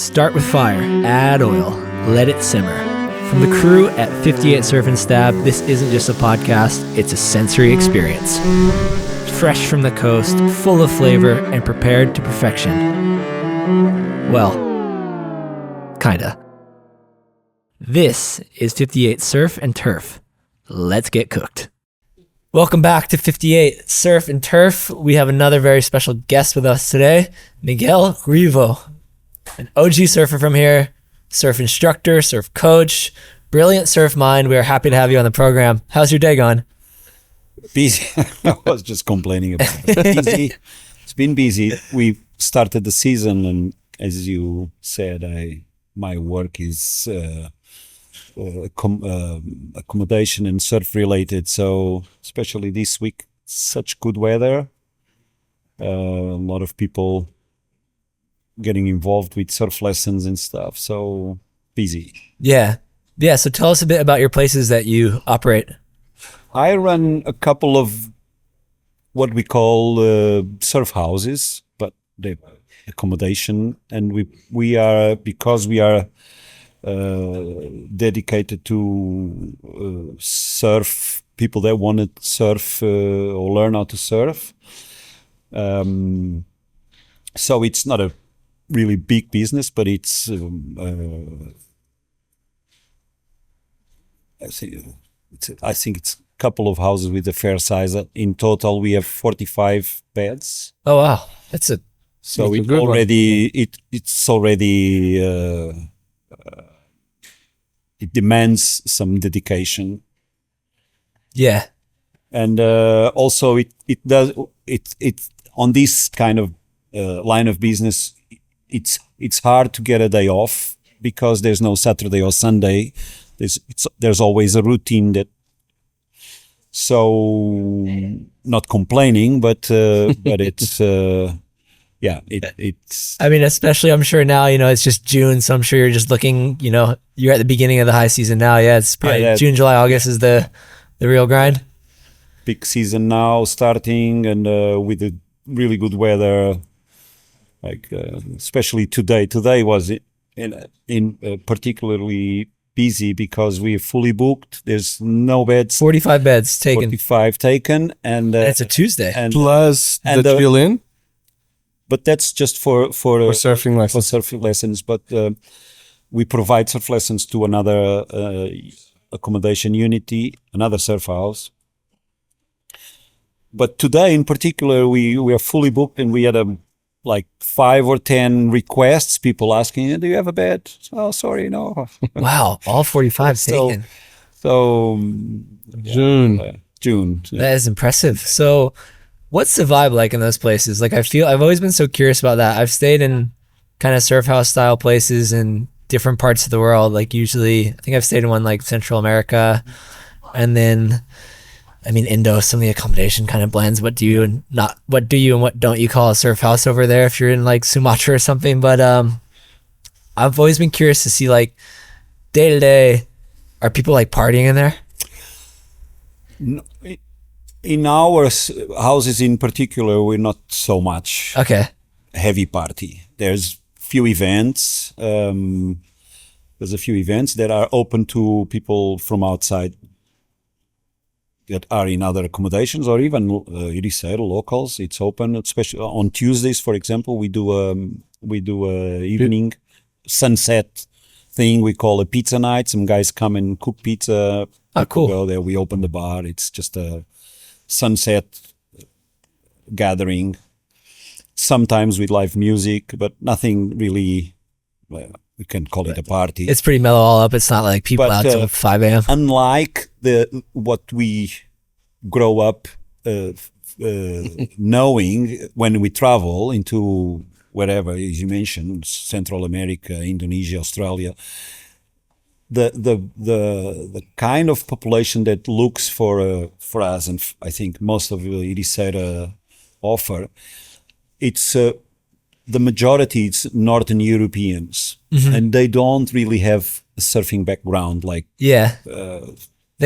Start with fire, add oil, let it simmer. From the crew at 58 Surf and Stab, this isn't just a podcast, it's a sensory experience. Fresh from the coast, full of flavor, and prepared to perfection. Well, kinda. This is 58 Surf and Turf. Let's get cooked. Welcome back to 58 Surf and Turf. We have another very special guest with us today, Miguel Ruivo, an OG surfer from here, surf instructor, surf coach, brilliant surf mind. We are happy to have you on the program. How's your day going? Busy. I was just complaining about it. Busy. It's been busy. We started the season, and as you said, my work is accommodation and surf related. So especially this week, such good weather. A lot of people getting involved with surf lessons and stuff. So busy. Yeah. So tell us a bit about your places that you operate. I run a couple of what we call surf houses, but the accommodation, and we are because we are dedicated to surf people that want to surf or learn how to surf. So it's not a really big business, but it's I think it's a couple of houses with a fair size. In total, we have 45 beds. Oh wow, it's already it demands some dedication. Yeah, and also it does on this kind of line of business. It's hard to get a day off because there's no Saturday or Sunday. There's always a routine that. So not complaining, but it's it's. I mean, especially I'm sure now, it's just June, so I'm sure you're just looking. You're at the beginning of the high season now. Yeah, it's probably June, July, August is the real grind. Peak season now starting, and with the really good weather. Like especially today. Today was in particularly busy because we're fully booked. There's no beds. 45 beds taken. 45 taken, and it's a Tuesday. And plus the chill-in. But that's just for surfing lessons. For surfing lessons, but we provide surf lessons to another accommodation unity, another surf house. But today, in particular, we are fully booked, and we had like 5 or 10 requests, people asking, do you have a bed? Oh, sorry, no. Wow, all 45 taken. So June. June. That is impressive. So what's the vibe like in those places? Like I've always been so curious about that. I've stayed in kind of surf house style places in different parts of the world. Like usually, I think I've stayed in one like Central America, and then Indo, some of the accommodation kind of blends what do you and what don't you call a surf house over there if you're in like Sumatra or something. But I've always been curious to see like day to day, are people like partying in there? No, in our houses in particular, we're not so much heavy party. There's few events. There's a few events that are open to people from outside that are in other accommodations, or even Ericeira locals. It's open, especially on Tuesdays, for example. We do a evening sunset thing we call a pizza night. Some guys come and cook pizza. Cool. Go there. We open the bar. It's just a sunset gathering. Sometimes with live music, but nothing really. We can call it a party. It's pretty mellow all up. It's not like people out till 5 a.m. Unlike what we grow up knowing when we travel into wherever, as you mentioned, Central America, Indonesia, Australia, the kind of population that looks for us, and I think most of Ericeira offer, it's the majority it's Northern Europeans, and they don't really have a surfing background like they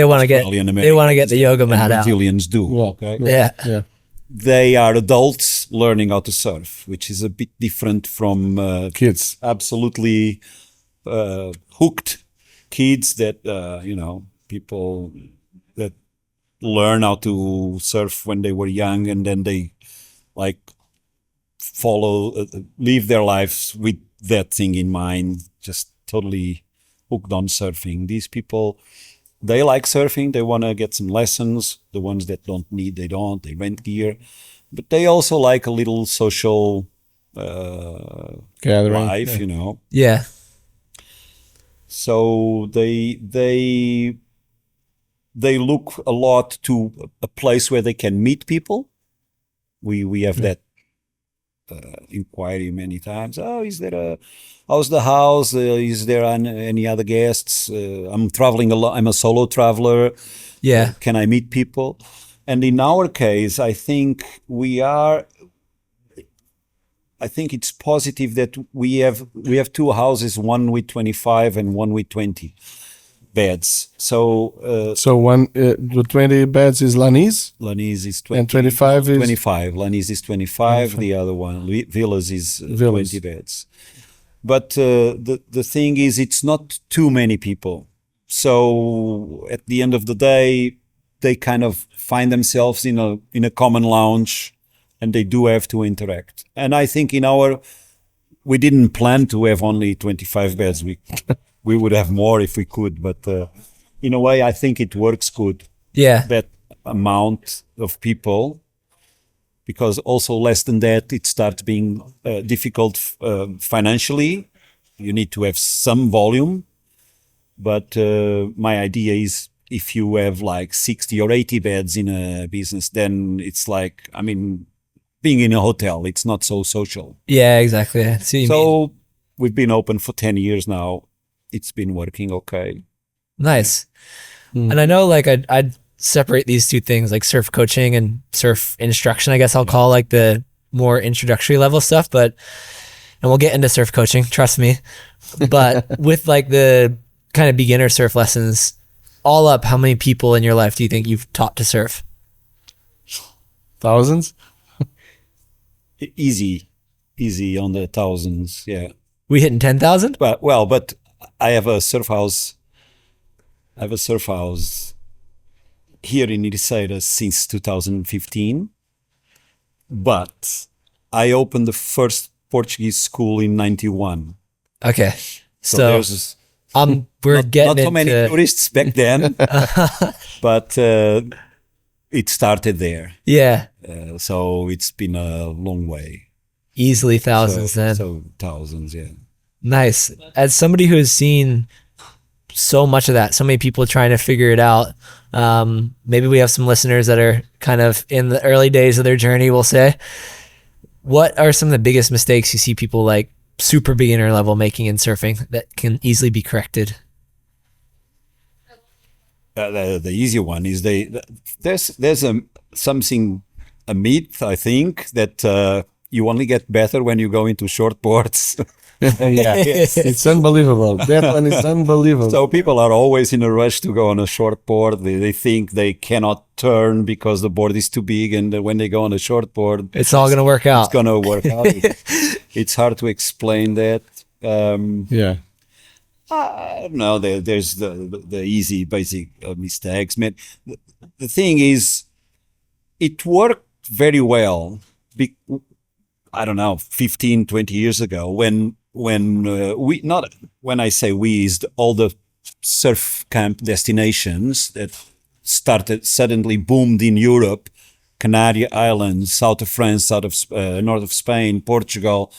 want to get the yoga mat out. Brazilians do. Well, okay. Yeah. they are adults learning how to surf, which is a bit different from kids. Absolutely hooked kids that, people that learn how to surf when they were young and then they like live their lives with that thing in mind, just totally hooked on surfing. These people, they like surfing. They want to get some lessons. The ones that don't need, they don't. They rent gear. But they also like a little social gathering life, Yeah. So they look a lot to a place where they can meet people. We have that inquiry many times. How's the house? Is there any other guests? I'm traveling a lot. I'm a solo traveler. Yeah. Can I meet people? And in our case, I think it's positive that we have two houses, one with 25 and one with 20 beds. So one the 20 beds is Lanise. Lanise is 20 and 25 is 25. Lanise is 25. The other one, Villas, is 20 beds. But the thing is, it's not too many people. So at the end of the day, they kind of find themselves in a common lounge, and they do have to interact. And I think we didn't plan to have only 25 beds. We would have more if we could, but in a way, I think it works good. Yeah. That amount of people, because also less than that, it starts being difficult financially. You need to have some volume. But my idea is, if you have like 60 or 80 beds in a business, then it's like, being in a hotel, it's not so social. Yeah, exactly. I see what you mean. We've been open for 10 years now. It's been working okay. Nice. And I know I'd separate these two things, like surf coaching and surf instruction, I guess I'll call like the more introductory level stuff, and we'll get into surf coaching, trust me. But with like the kind of beginner surf lessons, all up, how many people in your life do you think you've taught to surf? Thousands? Easy on the thousands, yeah. We hitting 10,000? But I have a surf house. Here in Ericeira since 2015. But I opened the first Portuguese school in 91. Okay. So we're getting not so many tourists back then, but it started there. Yeah. So it's been a long way. Easily thousands then. So thousands, yeah. Nice. As somebody who has seen so much of that, so many people trying to figure it out, maybe we have some listeners that are kind of in the early days of their journey, we'll say. What are some of the biggest mistakes you see people like super beginner level making in surfing that can easily be corrected? The easy one is there's a myth, I think, that you only get better when you go into short boards. Yeah, it's unbelievable. That one is unbelievable. So people are always in a rush to go on a short board. They think they cannot turn because the board is too big, and when they go on a short board, it's all going to work out. It's going to work out. It's hard to explain that. Yeah. I don't know. There's the easy, basic mistakes. Man, the thing is, it worked very well. I don't know, 15, 20 years ago when I say we, is all the surf camp destinations that suddenly boomed in Europe, Canary Islands, south of France, north of Spain, Portugal.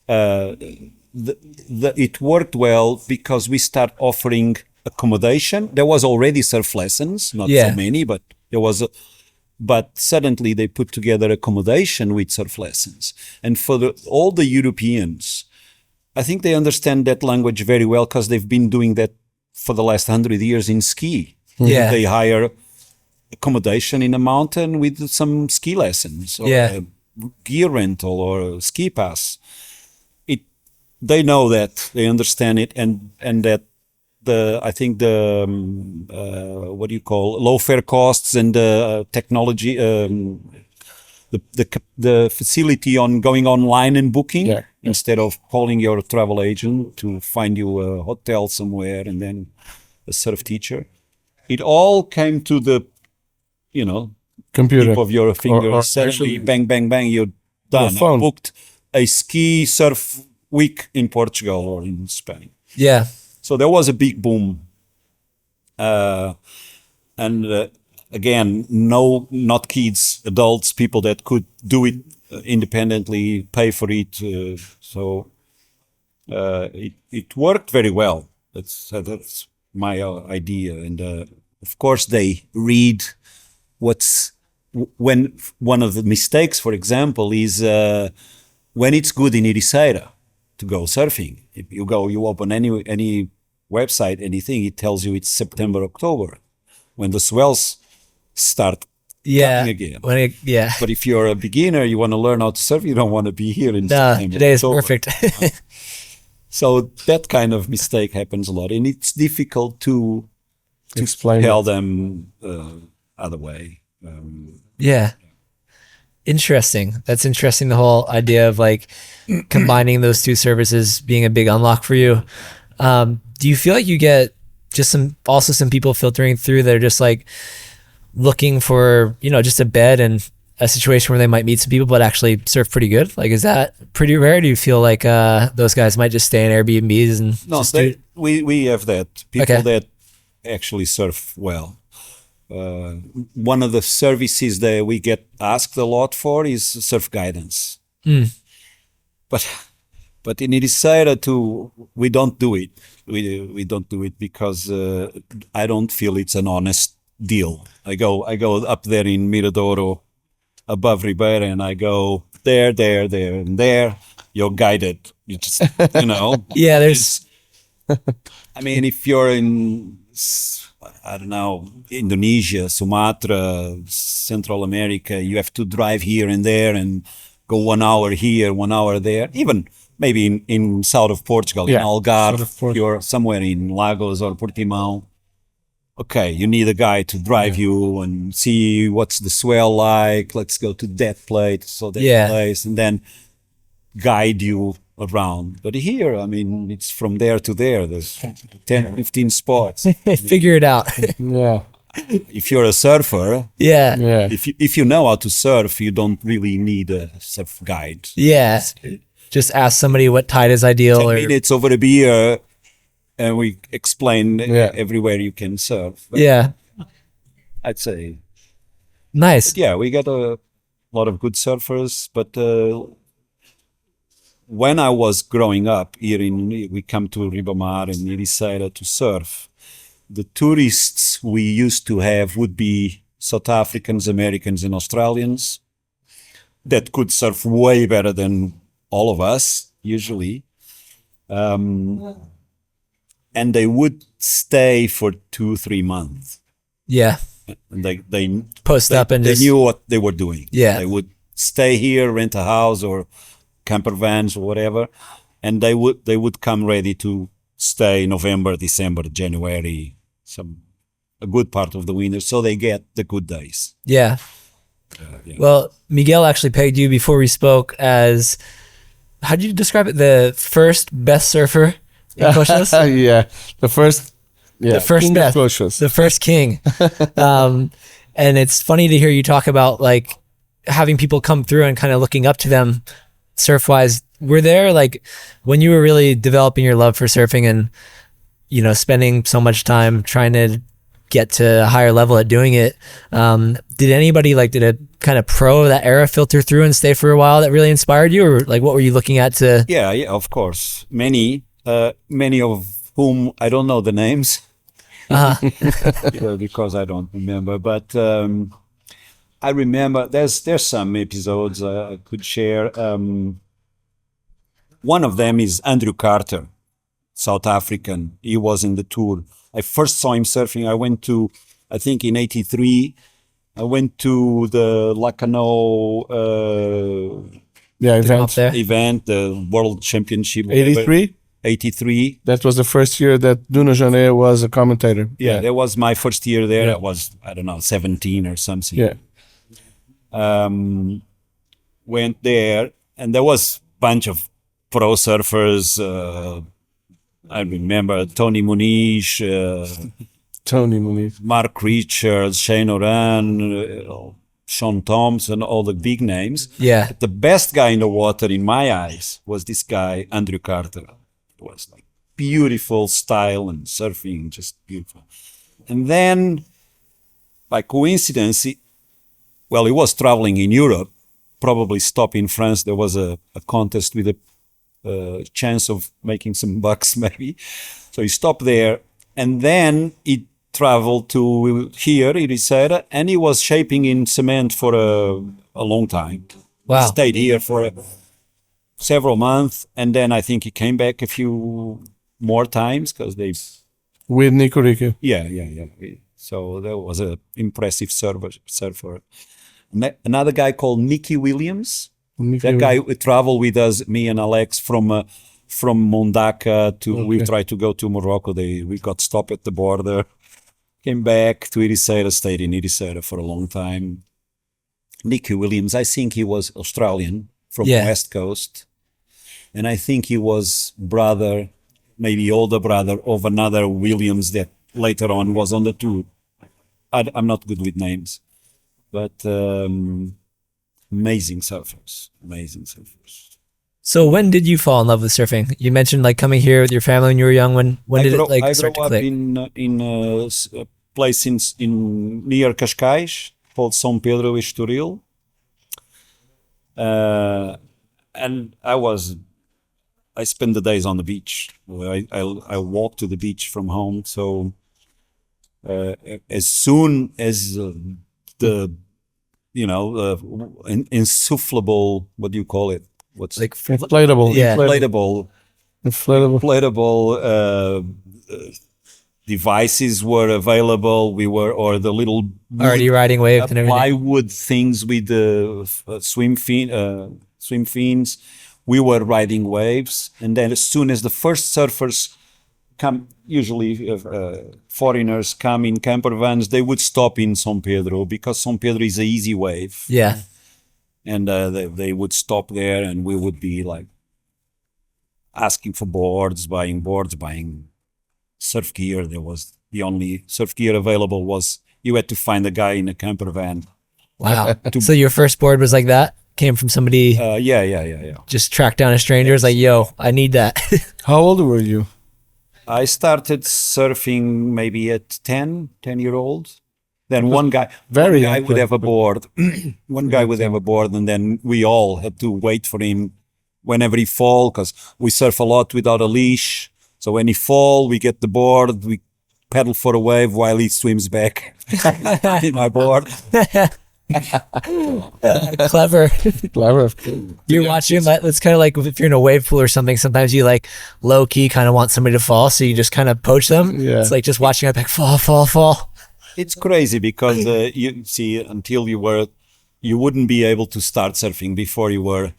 It worked well because we start offering accommodation. There was already surf lessons, not so many, but there was but suddenly they put together accommodation with surf lessons. And for all the Europeans, I think they understand that language very well because they've been doing that for the last 100 years in ski. Yeah. They hire accommodation in a mountain with some ski lessons or gear rental or ski pass. They know that, they understand it, and that I think the low fare costs and the technology the facility on going online and booking Yeah. instead of calling your travel agent to find you a hotel somewhere and then a surf teacher. It all came to the, Computer. tip of your finger. Or Suddenly, actually bang, bang, bang, you're done. I phone. booked a ski surf week in Portugal or in Spain. Yeah. So there was a big boom. Again, not kids, adults, people that could do it independently, pay for it. It worked very well. That's my idea. And of course, they read when one of the mistakes, for example, is when it's good in Ericeira to go surfing. If you open any website, anything, it tells you it's September, October, when the swells start coming again. But if you're a beginner, you want to learn how to surf, you don't want to be here in September. Today is October. perfect. So that kind of mistake happens a lot, and it's difficult to explain tell them other way. Yeah. Interesting. That's interesting. The whole idea of like combining those two services being a big unlock for you. Do you feel like you get just some people filtering through that are just like looking for, just a bed and a situation where they might meet some people, but actually surf pretty good? Like, is that pretty rare? Do you feel like those guys might just stay in Airbnbs and no? We have that people that actually surf well. One of the services that we get asked a lot for is surf guidance. But in Ericeira too, we don't do it. We don't do it because I don't feel it's an honest deal. I go up there in Miradouro, above Ribeira, and I go there, and there. You're guided. You just, Yeah, there's. I mean, if you're in, I don't know, Indonesia, Sumatra, Central America, you have to drive here and there and go 1 hour here, 1 hour there. Even maybe in south of Portugal, in Algarve, you're somewhere in Lagos or Portimão. Okay, you need a guy to drive you and see what's the swell like. Let's go to that place, place, and then guide you around. But here, I mean, it's from there to there. There's 10, 15 spots. Figure it out. Yeah. If you're a surfer, if you know how to surf, you don't really need a surf guide. Yeah. Just ask somebody what tide is ideal. 10 minutes over a beer, and we explain everywhere you can surf. But I'd say. Nice. But we got a lot of good surfers, but when I was growing up here we come to Ribamar and Ericeira to surf. The tourists we used to have would be South Africans, Americans, and Australians that could surf way better than all of us, usually. And they would stay for 2-3 months. Yeah. And they post up and they just knew what they were doing. Yeah. They would stay here, rent a house or camper vans or whatever, and they would come ready to stay November, December, January, a good part of the winter, so they get the good days. Yeah. Well, Miguel actually pegged you before we spoke as, how did you describe it? The first best surfer in Coxas? The first king best. The first king. And it's funny to hear you talk about like having people come through and kind of looking up to them surf wise. Were there like when you were really developing your love for surfing and spending so much time trying to get to a higher level at doing it, did anybody did a kind of pro of that era filter through and stay for a while that really inspired you, or like what were you looking at to? Yeah, of course, many of whom I don't know the names. Because I don't remember, but I remember there's some episodes I could share. One of them is Andrew Carter, South African. He was in the tour. I first saw him surfing. I think in '83, I went to the Lacanau event, the World Championship. 83? 83. That was the first year that Nuno Janeiro was a commentator. Yeah, that was my first year there. I was, I don't know, 17 or something. Yeah. went there, and there was a bunch of pro surfers. I remember Tony Muniz, Mark Richards, Shane Oran, Sean Thompson, all the big names. Yeah. But the best guy in the water, in my eyes, was this guy, Andrew Carter. It was like beautiful style and surfing, just beautiful. And then, by coincidence, he was traveling in Europe, probably stopped in France. There was a contest with a chance of making some bucks, maybe. So he stopped there, and then he traveled to here, Ericeira, and he was shaping in cement for a long time. Wow. He stayed here for several months, and then I think he came back a few more times because they... With Nico Rico. Yeah. So that was an impressive surfer. Another guy called Nicky Williams. That guy traveled with us, me and Alex, from Mondaka to... Okay. We tried to go to Morocco. We got stopped at the border. Came back to Ericeira, stayed in Ericeira for a long time. Nicky Williams, I think he was Australian from West Coast. And I think he was brother, maybe older brother of another Williams that later on was on the tour. I'm not good with names. But amazing surfers. So when did you fall in love with surfing? You mentioned like coming here with your family when you were young. When did it like start to click? I grew up in a place in near Cascais called São Pedro Estoril, and I spent the days on the beach. I walked to the beach from home. So as soon as the insufflable, what do you call it? What's like inflatable? Yeah, inflatable devices were available. Or the little already riding wave and everything. Plywood things with the swim fins. We were riding waves, and then as soon as the first surfers come, usually foreigners come in camper vans, they would stop in São Pedro because São Pedro is an easy wave. Yeah. And they would stop there, and we would be like asking for boards, buying surf gear. There was the only surf gear available was you had to find a guy in a camper van. Wow. So your first board was like that? Came from somebody? Yeah. Just tracked down a stranger, was like, yo, I need that. How old were you? I started surfing maybe at 10-year-old. Then one guy would have a board. One guy would have a board, and then we all had to wait for him whenever he fall, because we surf a lot without a leash. So when he fall, we get the board, we paddle for a wave while he swims back in my board. Clever. Clever. You're watching that. It's kind of like if you're in a wave pool or something, sometimes you like low key kind of want somebody to fall, so you just kind of poach them. Yeah. It's like just watching a back fall. It's crazy because you see, until you wouldn't be able to start surfing before you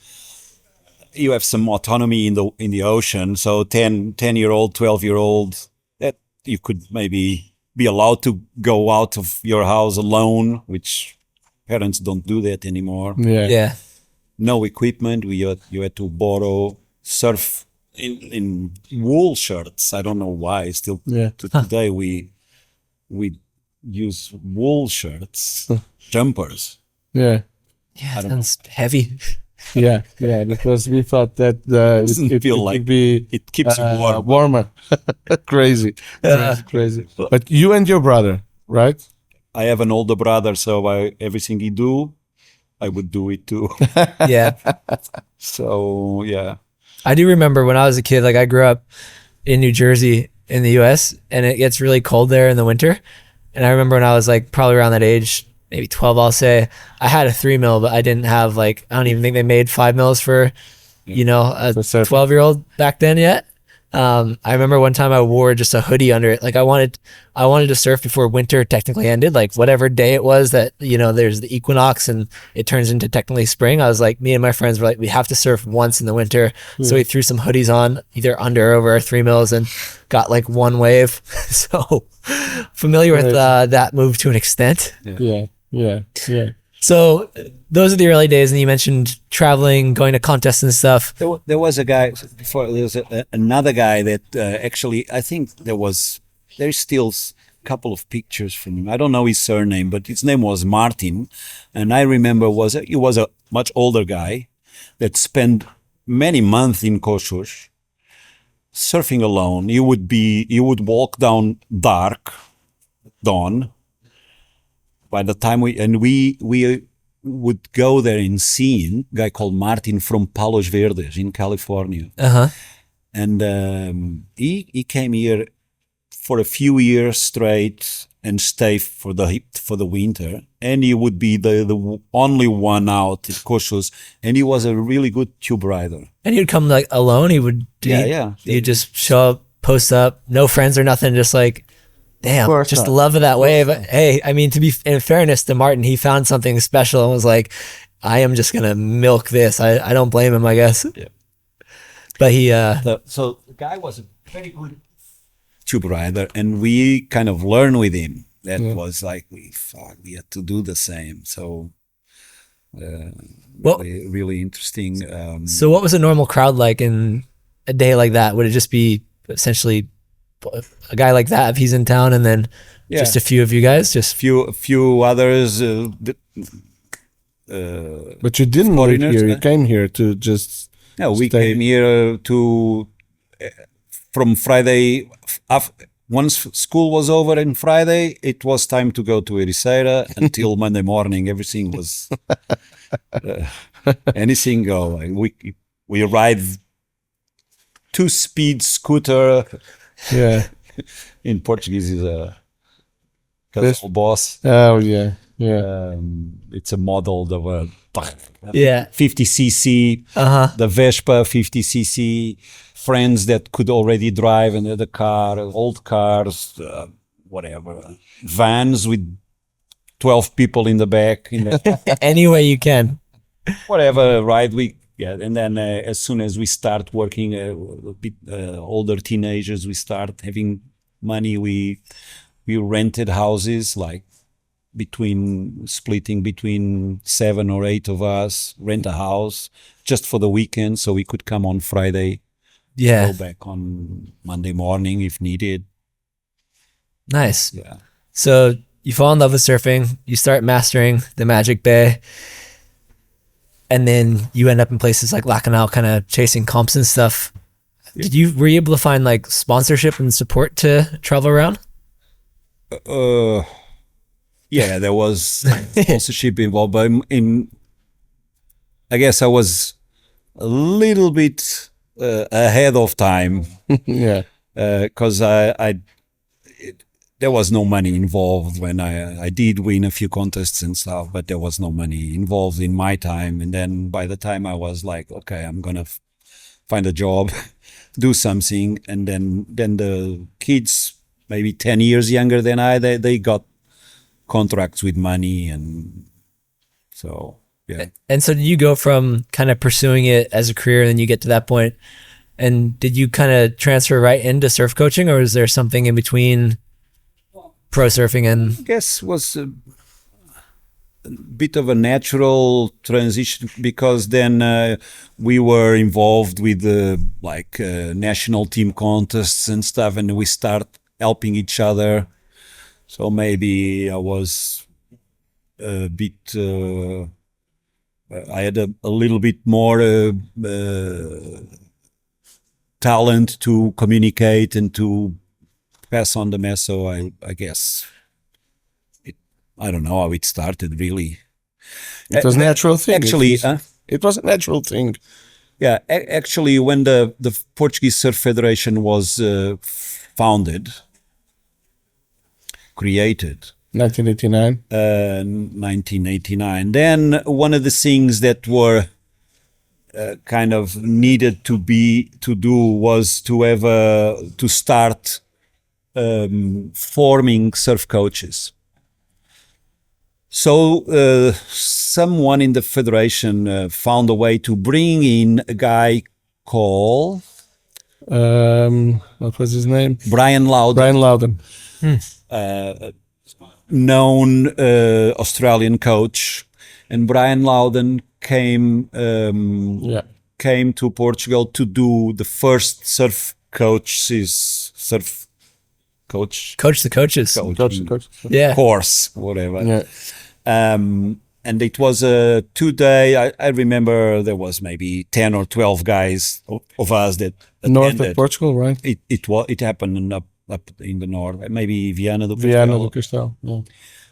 have some autonomy in the ocean. So 10-year-old, 12-year-old, that you could maybe be allowed to go out of your house alone, which parents don't do that anymore. Yeah. No equipment. You had to borrow surf in wool shirts. I don't know why. Still today we use wool shirts, jumpers. Yeah, sounds heavy. Yeah, because we thought that it keeps you warm. Warmer. Crazy. But you and your brother, right? I have an older brother, so everything he do, I would do it too. Yeah. So yeah. I do remember when I was a kid, like I grew up in New Jersey in the US, and it gets really cold there in the winter. And I remember when I was like probably around that age, maybe 12, I'll say, I had a 3 mil, but I didn't have I don't even think they made 5 mils for, a 12-year-old back then yet. I remember one time I wore just a hoodie under it. Like I wanted to surf before winter technically ended, like whatever day it was that, there's the equinox and it turns into technically spring. I was like, me and my friends were like, we have to surf once in the winter. So we threw some hoodies on either under or over our 3 mils and got like one wave. So familiar with that move to an extent. Yeah. So those are the early days, and you mentioned traveling, going to contests and stuff. There was a guy before. There was another guy that actually, I think there's still a couple of pictures from him. I don't know his surname, but his name was Martin, and I remember he was a much older guy that spent many months in Kossuth surfing alone. He would walk down dawn. By the time we would go there and see him, a guy called Martin from Palos Verdes in California. And he came here for a few years straight and stay for the winter. And he would be the only one out at Kossuth, and he was a really good tube rider. And he'd come like alone. He'd just show up, post up, no friends or nothing, just like. Damn, just love of that wave. Hey, I mean, to be in fairness to Martin, he found something special and was like, I am just going to milk this. I don't blame him, I guess. Yeah. But he... So the guy was a very good tube rider, and we kind of learned with him. That was like, we had to do the same. So really interesting. So what was a normal crowd like in a day like that? Would it just be essentially... a guy like that if he's in town, and then just a few of you guys, just few others. But you didn't live here. You came here to just. No, we came here from Friday. Once school was over on Friday, it was time to go to Ericeira until Monday morning. Everything was anything go. We ride 2-speed scooter. Yeah, in Portuguese is a boss. Oh yeah. It's a model the 50cc, the Vespa 50cc. Friends that could already drive another car, old cars, whatever, vans with 12 people in the back. Any way you can, whatever ride we. Yeah, and then as soon as we start working, a bit older teenagers, we start having money. We rented houses, like splitting between 7 or 8 of us, rent a house just for the weekend, so we could come on Friday, go back on Monday morning if needed. Nice. Yeah. So you fall in love with surfing, you start mastering the Magic Bay. And then you end up in places like Lacanau, kind of chasing comps and stuff. Were you able to find like sponsorship and support to travel around? Yeah, there was sponsorship involved, but I guess I was a little bit ahead of time. Yeah, because there was no money involved when I did win a few contests and stuff, but there was no money involved in my time. And then by the time I was like, okay, I'm going to find a job, do something. And then the kids, maybe 10 years younger than they got contracts with money. And so, yeah. And so did you go from kind of pursuing it as a career and then you get to that point? And did you kind of transfer right into surf coaching, or is there something in between pro surfing and... I guess was a bit of a natural transition, because then we were involved with national team contests and stuff, and we start helping each other. So maybe I was a bit... I had a little bit more talent to communicate and to pass on the mess. So I guess I don't know how it started really. It was a natural thing. Actually, it was a natural thing. Yeah, actually, when the Portuguese Surf Federation was created. 1989. 1989. Then one of the things that were kind of needed to do was to start forming surf coaches. So someone in the federation found a way to bring in a guy called what was his name? Brian Loudon. Brian Loudon. Known Australian coach. and Brian Loudon came to Portugal to do the first coach the coaches course, whatever. Yeah. And it was a 2-day. I remember there was maybe 10 or 12 guys of us that north attended. of Portugal, right? It happened up in the north, maybe Viana do Castelo. Yeah.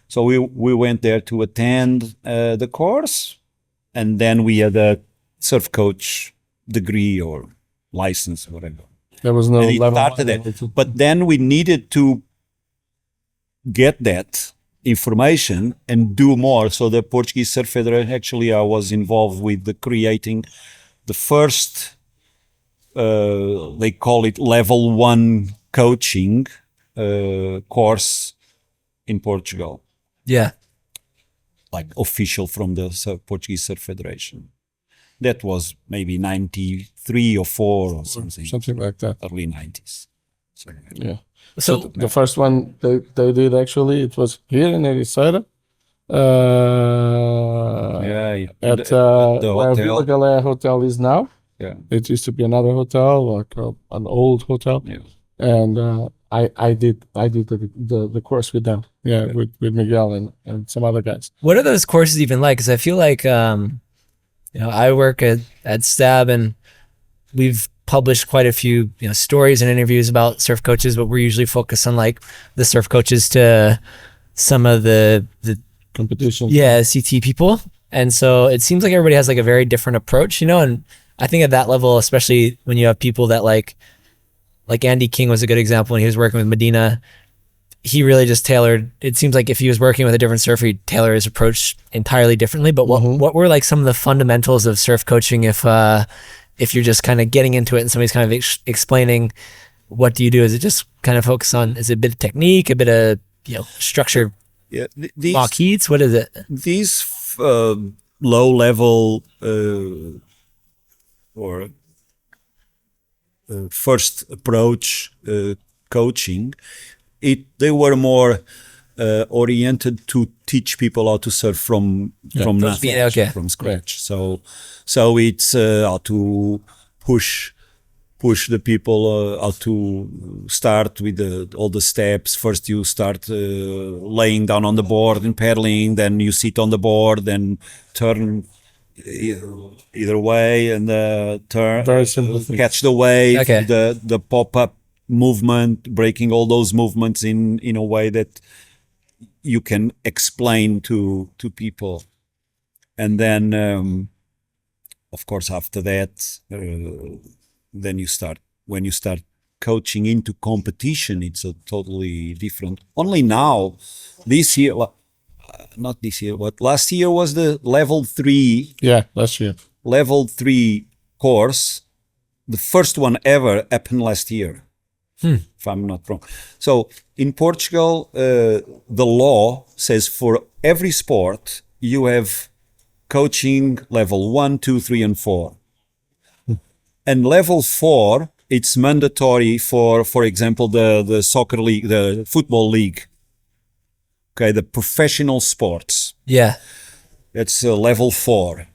So we went there to attend the course, and then we had a surf coach degree or license, whatever. There was no level. Started that. But then we needed to get that information and do more. So the Portuguese Surf Federation, actually I was involved with creating the first, they call it level 1 coaching course in Portugal. Yeah. Like official from the Portuguese Surf Federation. That was maybe 93 or 4 or something. Something like that. Early 90s. So, yeah. So the first one they did actually, it was here in Ericeira. At where Vila Galé Hotel is now. Yeah. It used to be another hotel, like an old hotel. Yeah. And I did the course with them. Yeah, with Miguel and some other guys. What are those courses even like? Because I feel like I work at Stab, and we've published quite a few stories and interviews about surf coaches, but we're usually focused on like the surf coaches to some of the competition. Yeah, CT people. And so it seems like everybody has like a very different approach, and I think at that level, especially when you have people that like Andy King was a good example when he was working with Medina. He really just tailored, it seems like if he was working with a different surfer, he'd tailor his approach entirely differently. But what were like some of the fundamentals of surf coaching if you're just kind of getting into it and somebody's kind of explaining what do you do? Is it just kind of focus on, is it a bit of technique, a bit of structure, mock heats? What is it? These low level or first approach coaching, they were more oriented to teach people how to surf from nothing, from scratch. So it's how to push the people how to start with all the steps. First you start laying down on the board and paddling, then you sit on the board, then turn either way and turn, very simple catch the wave, the pop-up movement, breaking all those movements in a way that you can explain to people. And then of course after that then when you start coaching into competition, it's a totally different. Only now this year, not this year, but last year was the level 3. Yeah, last year. Level 3 course. The first one ever happened last year. If I'm not wrong. So in Portugal, the law says for every sport, you have coaching level 1, 2, 3, and 4. And level 4, it's mandatory for example, the soccer league, the football league. Okay, the professional sports. Yeah. That's level 4.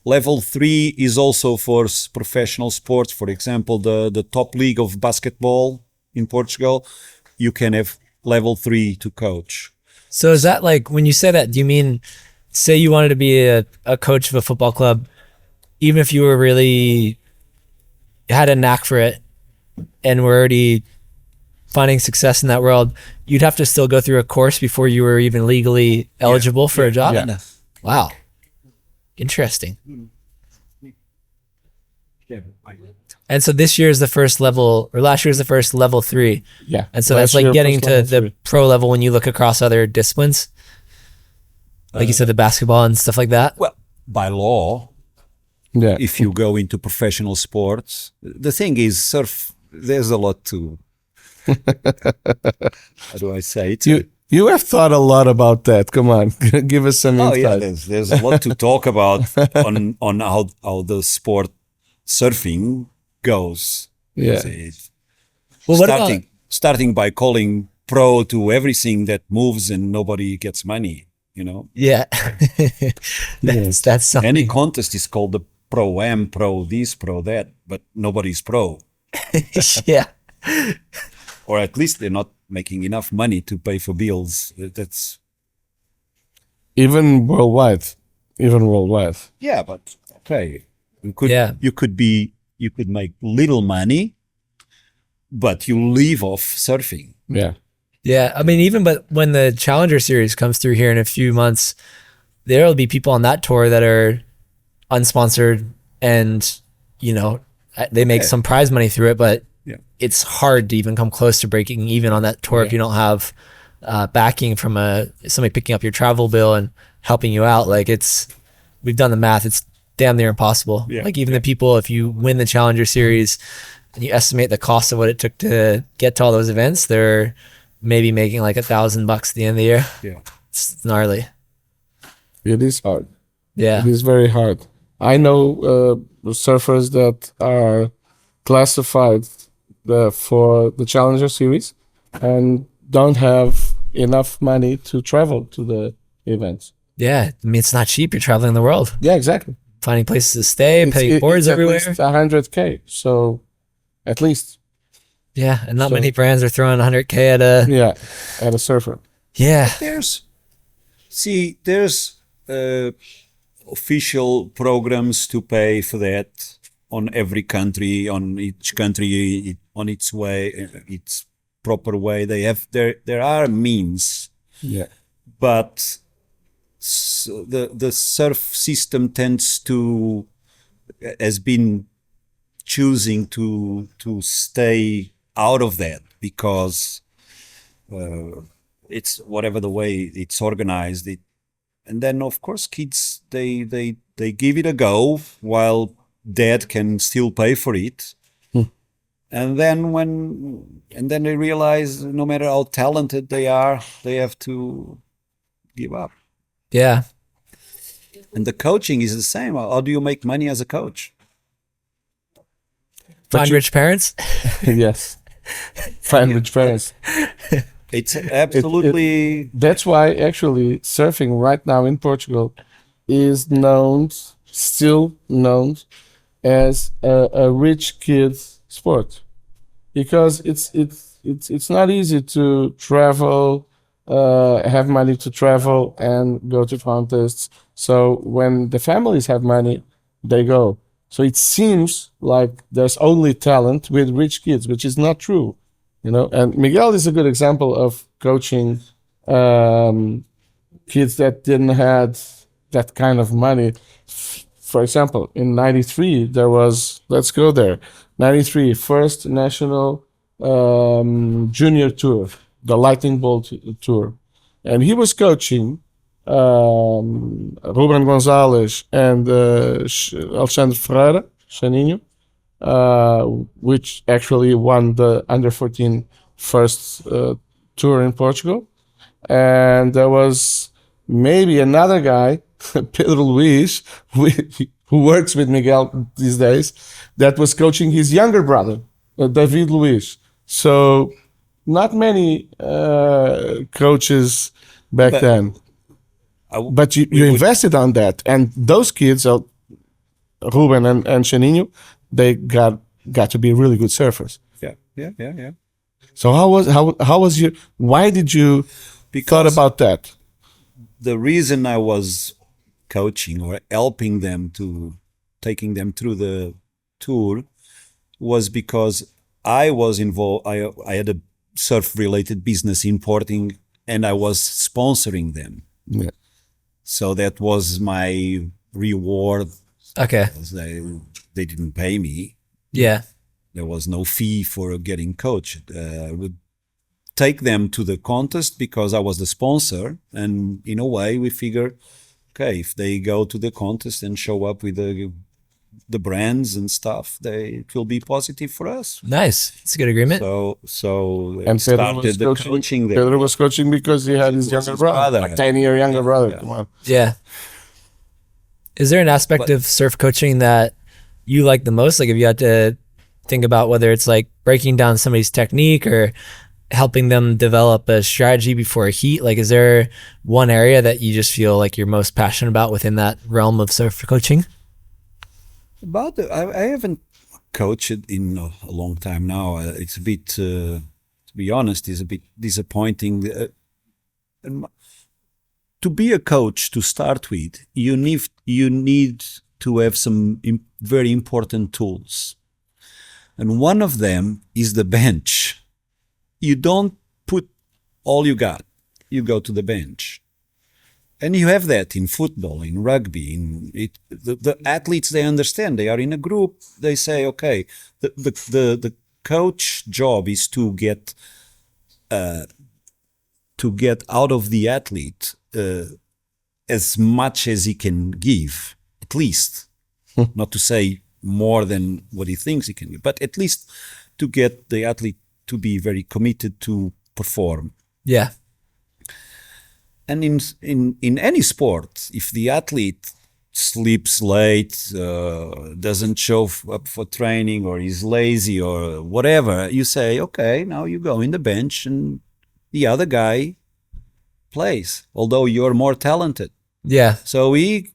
Level 3 is also for professional sports. For example, the top league of basketball in Portugal, you can have level 3 to coach. So is that like, when you say that, do you mean, say you wanted to be a coach of a football club, even if you were really had a knack for it and were already finding success in that world, you'd have to still go through a course before you were even legally eligible for a job? Yeah. Wow. Interesting. And so this year is the first level, or last year is the first level 3. Yeah. And so that's like getting to the pro level when you look across other disciplines. Like you said, the basketball and stuff like that. Well, by law, if you go into professional sports, the thing is surf, there's a lot to, how do I say it? You have thought a lot about that. Come on, give us some insight. Yeah, there's a lot to talk about on how the sport surfing goes. Yeah. Well, starting by calling pro to everything that moves and nobody gets money. Yeah. That's something. Any contest is called the Pro-Am, Pro this, Pro that, but nobody's pro. Yeah. Or at least they're not making enough money to pay for bills. That's even worldwide. Yeah, but okay. You could make little money, but you live off surfing. Yeah. Yeah. I mean, but when the Challenger Series comes through here in a few months, there'll be people on that tour that are unsponsored and, they make some prize money through it, but it's hard to even come close to breaking even on that tour if you don't have backing from somebody picking up your travel bill and helping you out. Like we've done the math. It's damn near impossible. Yeah. Like even the people, if you win the Challenger Series and you estimate the cost of what it took to get to all those events, they're maybe making like $1,000 at the end of the year. Yeah. It's gnarly. It is hard. Yeah. It is very hard. I know surfers that are classified for the Challenger Series and don't have enough money to travel to the events. Yeah. I mean, it's not cheap. You're traveling the world. Yeah, exactly. Finding places to stay, paying boards everywhere. It's $100K. So at least. Yeah. And not many brands are throwing $100K at a surfer. Yeah. There's official programs to pay for that on every country, on each country, on its way, its proper way. There are means. Yeah. But the surf system has been choosing to stay out of that because it's whatever the way it's organized. And then of course kids they give it a go while dad can still pay for it. And then they realize no matter how talented they are, they have to give up. Yeah. And the coaching is the same. How do you make money as a coach? Find rich parents? Yes. Find rich parents. It's absolutely... That's why actually surfing right now in Portugal is still known as a rich kid's sport. Because it's not easy to travel, have money to travel and go to contests. So when the families have money, they go. So it seems like there's only talent with rich kids, which is not true, And Miguel is a good example of coaching kids that didn't have that kind of money. For example, in '93 there was, let's go there, '93 first national junior tour, the Lightning Bolt tour, and he was coaching Ruben Gonzalez and Alexandre Ferreira, Chaninho, which actually won the under 14 first tour in Portugal. And there was maybe another guy, Pedro Luis, who works with Miguel these days, that was coaching his younger brother, David Luis. So not many coaches back then. But you invested on that, and those kids, Ruben and Chaninho, they got to be really good surfers. Yeah. So how was your? Why did you thought about that? The reason I was coaching or helping them taking them through the tour was because I was involved. I had a surf-related business importing, and I was sponsoring them. Yeah. So that was my reward. Okay. They didn't pay me. Yeah. There was no fee for getting coached. I would take them to the contest because I was the sponsor. And in a way, we figured, okay, if they go to the contest and show up with the brands and stuff, it will be positive for us. Nice. It's a good agreement. So and started the coaching there. Pedro was coaching because he had his younger brother, like 10-year younger brother. Yeah. Come on. Yeah. Is there an aspect of surf coaching that you like the most? Like if you had to think about whether it's like breaking down somebody's technique or helping them develop a strategy before a heat? Like, is there one area that you just feel like you're most passionate about within that realm of surf coaching? I haven't coached in a long time now. It's a bit, to be honest, is a bit disappointing. To be a coach, to start with, you need to have some very important tools, and one of them is the bench. You don't put all you got. You go to the bench. And you have that in football, in rugby, the athletes, they understand. They are in a group. They say, okay, the coach job is to get out of the athlete as much as he can give, at least. Not to say more than what he thinks he can give, but at least to get the athlete to be very committed to perform. Yeah. And in any sport, if the athlete sleeps late, doesn't show up for training, or is lazy or whatever, you say, okay, now you go in the bench and the other guy plays, although you're more talented. Yeah. So he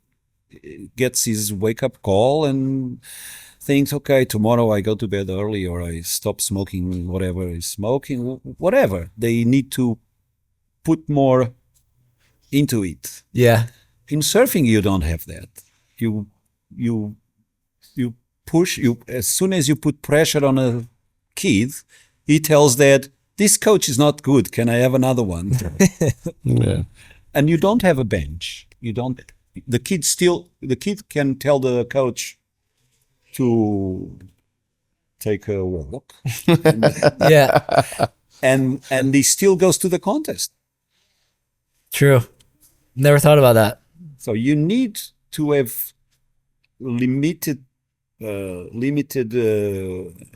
gets his wake-up call and thinks, okay, tomorrow I go to bed early, or I stop smoking whatever is smoking, whatever. They need to put more into it. Yeah. In surfing, you don't have that. You push, as soon as you put pressure on a kid, he tells that this coach is not good. Can I have another one? Yeah. And you don't have a bench. The kid can tell the coach to take a walk. Yeah. And he still goes to the contest. True. Never thought about that. So you need to have limited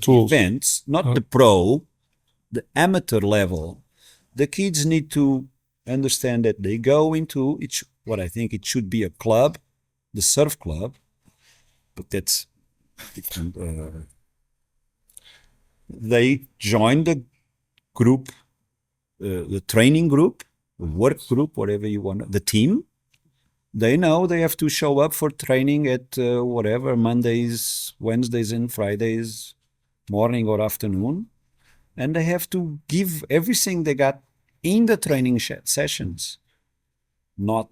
tools. Events, not the pro, the amateur level. The kids need to understand that they go into what I think it should be a club, the surf club, but that's different. They join the group, the training group, the work group, whatever you want, the team. They know they have to show up for training at whatever, Mondays, Wednesdays and Fridays, morning or afternoon. And they have to give everything they got in the training sessions. And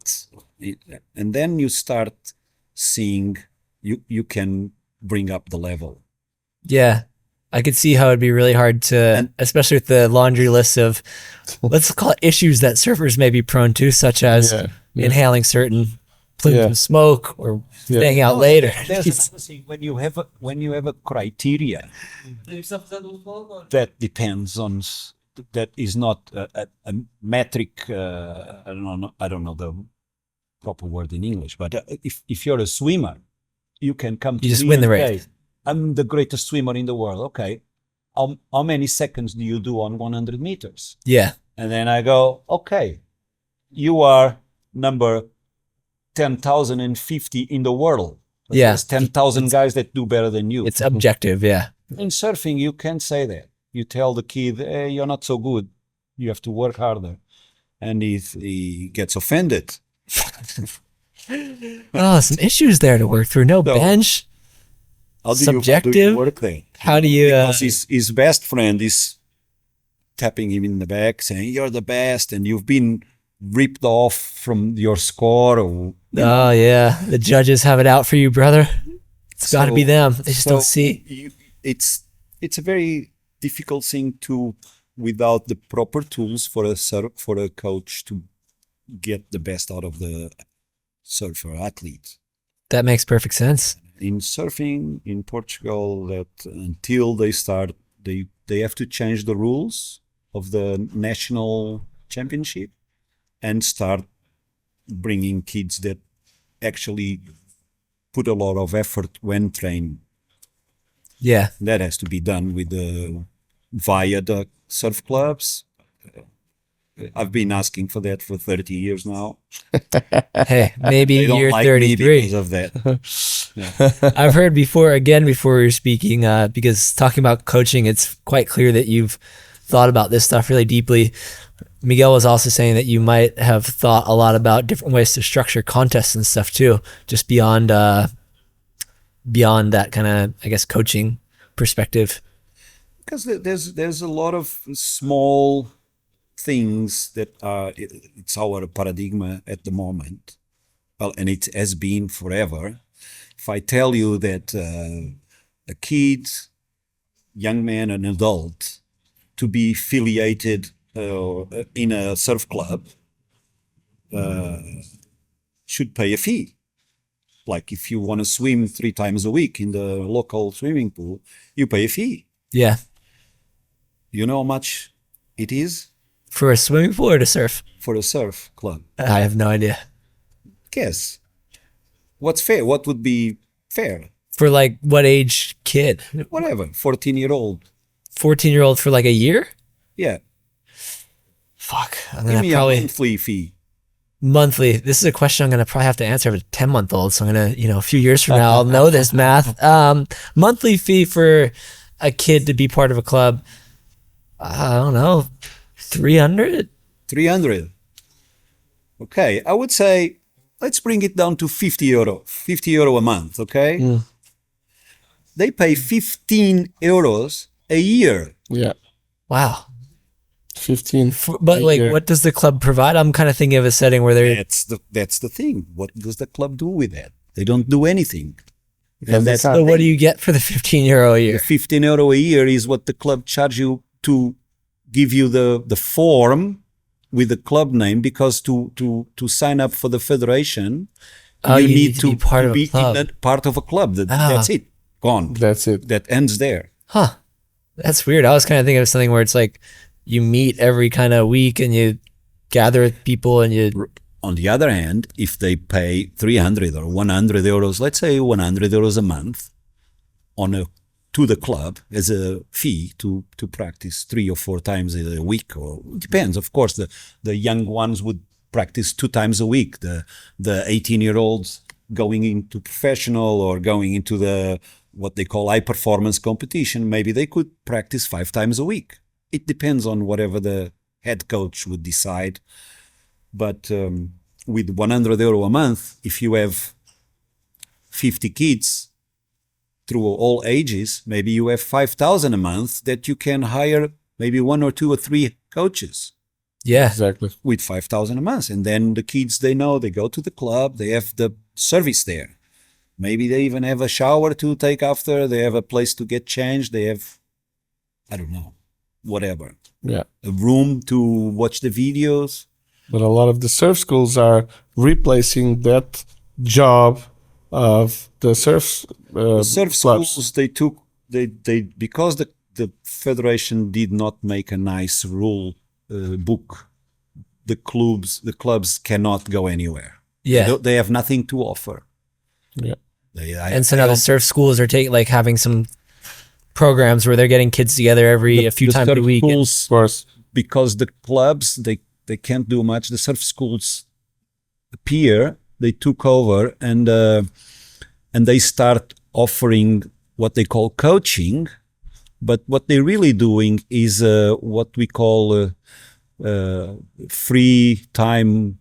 then you start seeing you can bring up the level. Yeah. I could see how it'd be really hard to, especially with the laundry list of, let's call it issues that surfers may be prone to, such as inhaling certain plumes of smoke or staying out later. There's another thing. When you have a criteria, that depends on, that is not a metric. I don't know the proper word in English, but if you're a swimmer, you can come to you just win the race. I'm the greatest swimmer in the world. Okay. How many seconds do you do on 100 meters? Yeah. And then I go, okay, you are number 10,050 in the world. But there's 10,000 guys that do better than you. It's objective, yeah. In surfing, you can't say that. You tell the kid, hey, you're not so good. You have to work harder. And he gets offended. Some issues there to work through. No bench. How do subjective. You work there? How do you? Because his best friend is tapping him in the back, saying you're the best, and you've been ripped off from your score. Yeah, the judges have it out for you, brother. It's got to be them. They just don't see. It's a very difficult thing to, without the proper tools for a coach to get the best out of the surfer athlete. That makes perfect sense. In surfing in Portugal, that until they start, they have to change the rules of the national championship and start bringing kids that actually put a lot of effort when training. Yeah. That has to be done via the surf clubs. I've been asking for that for 30 years now. Hey, maybe you're like 33. because of that. I've heard before we were speaking, because talking about coaching, it's quite clear that you've thought about this stuff really deeply. Miguel was also saying that you might have thought a lot about different ways to structure contests and stuff too, just beyond that kind of, I guess, coaching perspective. Because there's a lot of small things that it's our paradigm at the moment. Well, and it has been forever. If I tell you that a kid, young man, an adult, to be affiliated in a surf club should pay a fee. Like if you want to swim 3 times a week in the local swimming pool, you pay a fee. Yeah. You know how much it is? For a swimming pool or to surf? For a surf club. I have no idea. Guess. What's fair? What would be fair? For like what age kid? Whatever. 14-year-old. 14-year-old for like a year? Yeah. Fuck. I'm Give gonna me probably a monthly fee. Monthly. This is a question I'm gonna probably have to answer as a 10-month-old. So I'm gonna, a few years from now, I'll know this math. Monthly fee for a kid to be part of a club. I don't know. 300? 300. Okay. I would say let's bring it down to 50 euro. 50 euro a month. Okay. Mm. They pay 15 euros a year. Yeah. Wow. 15. But like, what does the club provide? I'm kind of thinking of a setting where they're... That's the thing. What does the club do with that? They don't do anything. And that's so what do you get for the 15 euro a year? 15 euro a year is what the club charge you to give you the form with the club name, because to sign up for the federation, you need to be part of a club. Part of a club. That's it. Gone. That's it. That ends there. Huh. That's weird. I was kind of thinking of something where it's like you meet every kind of week and you gather with people and you... On the other hand, if they pay 300 or 100 euros, let's say 100 euros a month to the club as a fee to practice 3 or 4 times a week, or it depends. Of course, the young ones would practice 2 times a week. The 18-year-olds going into professional or going into the what they call high performance competition, maybe they could practice 5 times a week. It depends on whatever the head coach would decide. But with 100 euro a month, if you have 50 kids through all ages, maybe you have 5,000 a month that you can hire maybe 1 or 2 or 3 coaches. Yeah, exactly. With 5,000 a month. And then the kids, they know, they go to the club, they have the service there. Maybe they even have a shower to take after, they have a place to get changed, they have, I don't know, whatever. Yeah. A room to watch the videos. But a lot of the surf schools are replacing that job of the surf schools. They because the federation did not make a nice rule book. The clubs cannot go anywhere. Yeah, they have nothing to offer. Yeah, and so now the surf schools are having some programs where they're getting kids together a few times a week. Schools, of course, because the clubs they can't do much. The surf schools appear, they took over and they start offering what they call coaching, but what they're really doing is what we call free time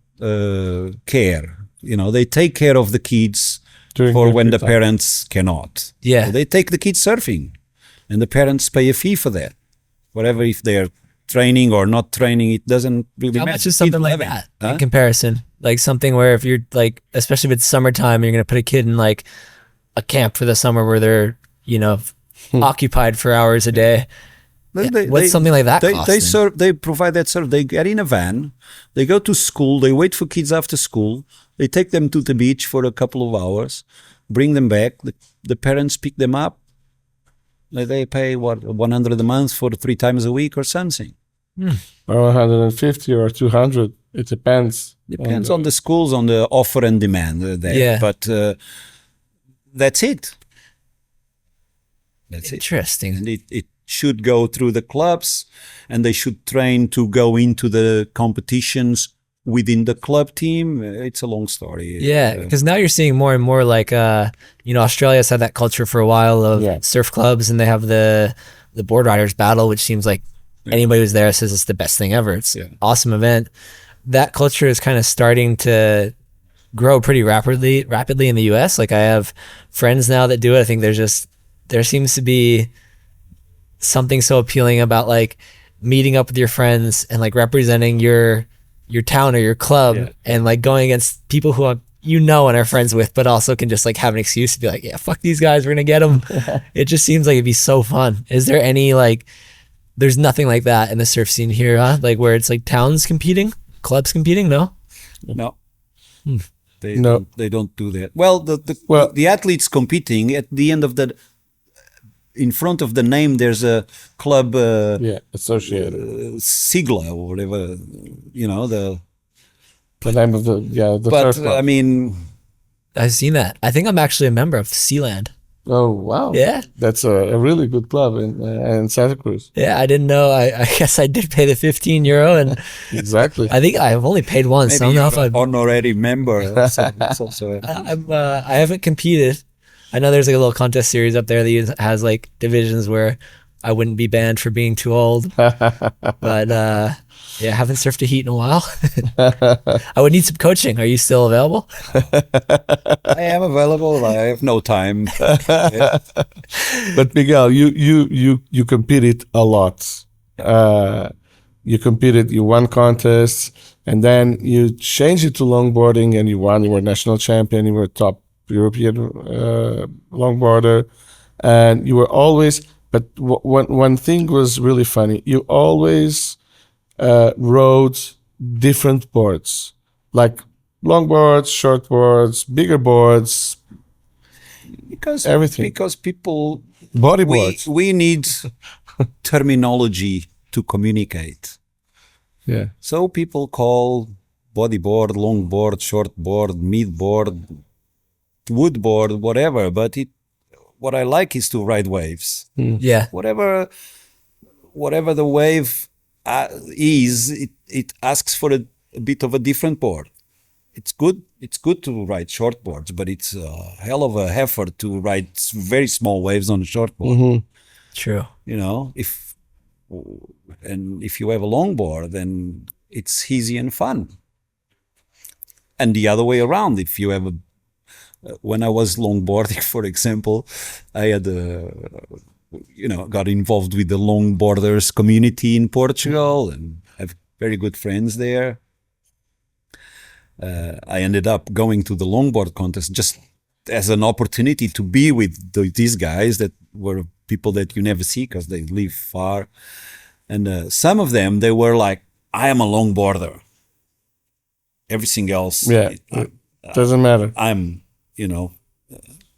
care. They take care of the kids for when the parents cannot. Yeah, so they take the kids surfing, and the parents pay a fee for that. Whatever, if they're training or not training, it doesn't really matter. How much is something like that in comparison? Like something where if you're like, especially if it's summertime, you're going to put a kid in like a camp for the summer where they're, occupied for hours a day. What's something like that costing? They provide that service. They get in a van, they go to school, they wait for kids after school, they take them to the beach for a couple of hours, bring them back, the parents pick them up. They pay 100 a month for 3 times a week or something. Or 150 or 200. It depends. Depends on the schools, on the offer and demand there. Yeah. But that's it. That's interesting. And it should go through the clubs, and they should train to go into the competitions within the club team. It's a long story. Yeah, because now you're seeing more and more like, Australia's had that culture for a while of surf clubs, and they have the board riders battle, which seems like Anybody who's there says it's the best thing ever. It's an awesome event. That culture is kind of starting to grow pretty rapidly in the US. Like I have friends now that do it. I think there seems to be something so appealing about like meeting up with your friends and like representing your town or your club and like going against people who and are friends with, but also can just like have an excuse to be like, yeah, fuck these guys, we're gonna get them. It just seems like it'd be so fun. Is there any like, there's nothing like that in the surf scene here, huh? Like where it's like towns competing, clubs competing? No. They don't do that. Well, the athletes competing at the end of in front of the name, there's a club associated sigla or whatever, the name of the but surf club. I mean, I've seen that. I think I'm actually a member of Sealand. Oh wow! Yeah, that's a really good club in Santa Cruz. Yeah, I didn't know. I guess I did pay the €15, and exactly. I think I've only paid once. Maybe so I don't know if I'm honorary member. I haven't competed. I know there's like a little contest series up there that has like divisions where I wouldn't be banned for being too old. But I haven't surfed a heat in a while. I would need some coaching. Are you still available? I am available. I have no time. But Miguel, you competed a lot. You won contests, and then you changed it to longboarding, and you won. You were national champion. You were top European longboarder, and you were always. But one thing was really funny. You always rode different boards, like longboards, shortboards, bigger boards, everything. Because people bodyboards. We need terminology to communicate. Yeah. So people call bodyboard, longboard, shortboard, midboard, woodboard, whatever. But what I like is to ride waves. Yeah. Whatever the wave is, it asks for a bit of a different board. It's good to ride shortboards, but it's a hell of a effort to ride very small waves on a shortboard. Mm-hmm. True. If you have a longboard, then it's easy and fun. And the other way around, if you have when I was longboarding, for example, I had got involved with the longboarders community in Portugal and have very good friends there. I ended up going to the longboard contest just as an opportunity to be with these guys that were people that you never see because they live far. And some of them, they were like, I am a longboarder. Everything else, doesn't matter. I'm,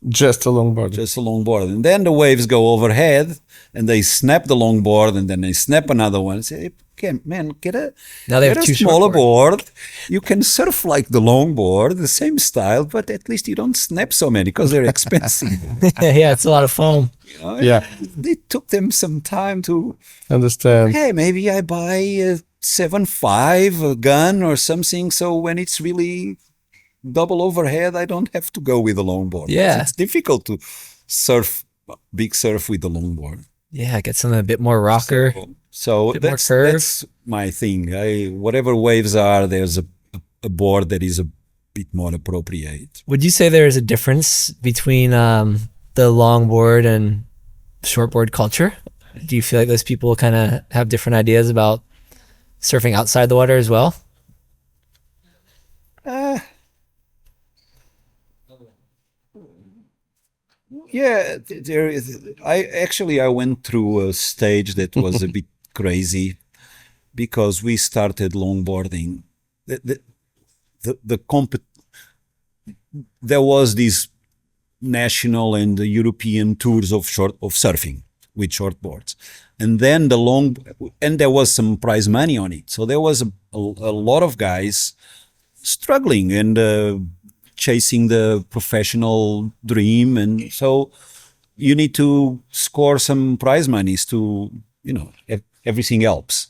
just a longboard. Just a longboard. And then the waves go overhead and they snap the longboard and then they snap another one and say, okay, man, get a smaller board. You can surf like the longboard, the same style, but at least you don't snap so many because they're expensive. Yeah, it's a lot of foam. It took them some time to understand. Okay, maybe I buy a 7.5, a gun or something, so when it's really double overhead, I don't have to go with a longboard. Yeah. It's difficult to big surf with the longboard. Yeah, get something a bit more rocker. So that's my thing. Whatever waves are, there's a board that is a bit more appropriate. Would you say there is a difference between the longboard and shortboard culture? Do you feel like those people kind of have different ideas about surfing outside the water as well? Yeah, there is. I went through a stage that was a bit crazy because we started longboarding. There was this national and the European tours of surfing with shortboards, and then and there was some prize money on it. So there was a lot of guys struggling and chasing the professional dream, and so you need to score some prize monies to, everything helps.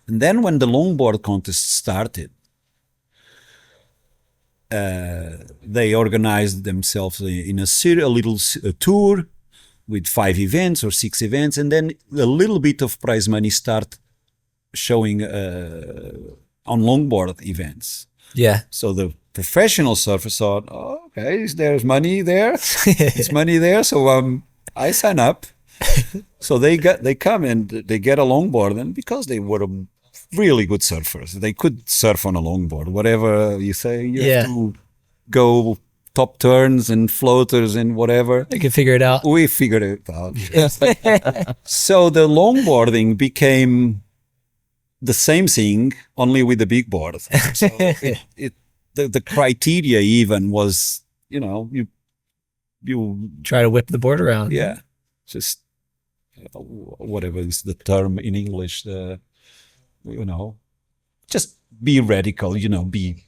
And then when the longboard contest started, they organized themselves in a little tour with 5 events or 6 events, and then a little bit of prize money start showing on longboard events. Yeah. So the professional surfers thought, oh, okay, there's money there. There's money there. So I sign up. So they come and they get a longboard, and because they were really good surfers, they could surf on a longboard. Whatever you say, you have to go top turns and floaters and whatever. They can figure it out. We figured it out. So the longboarding became the same thing, only with the big board. So the criteria even was, you try to whip the board around. Yeah, just whatever is the term in English. Just be radical. Be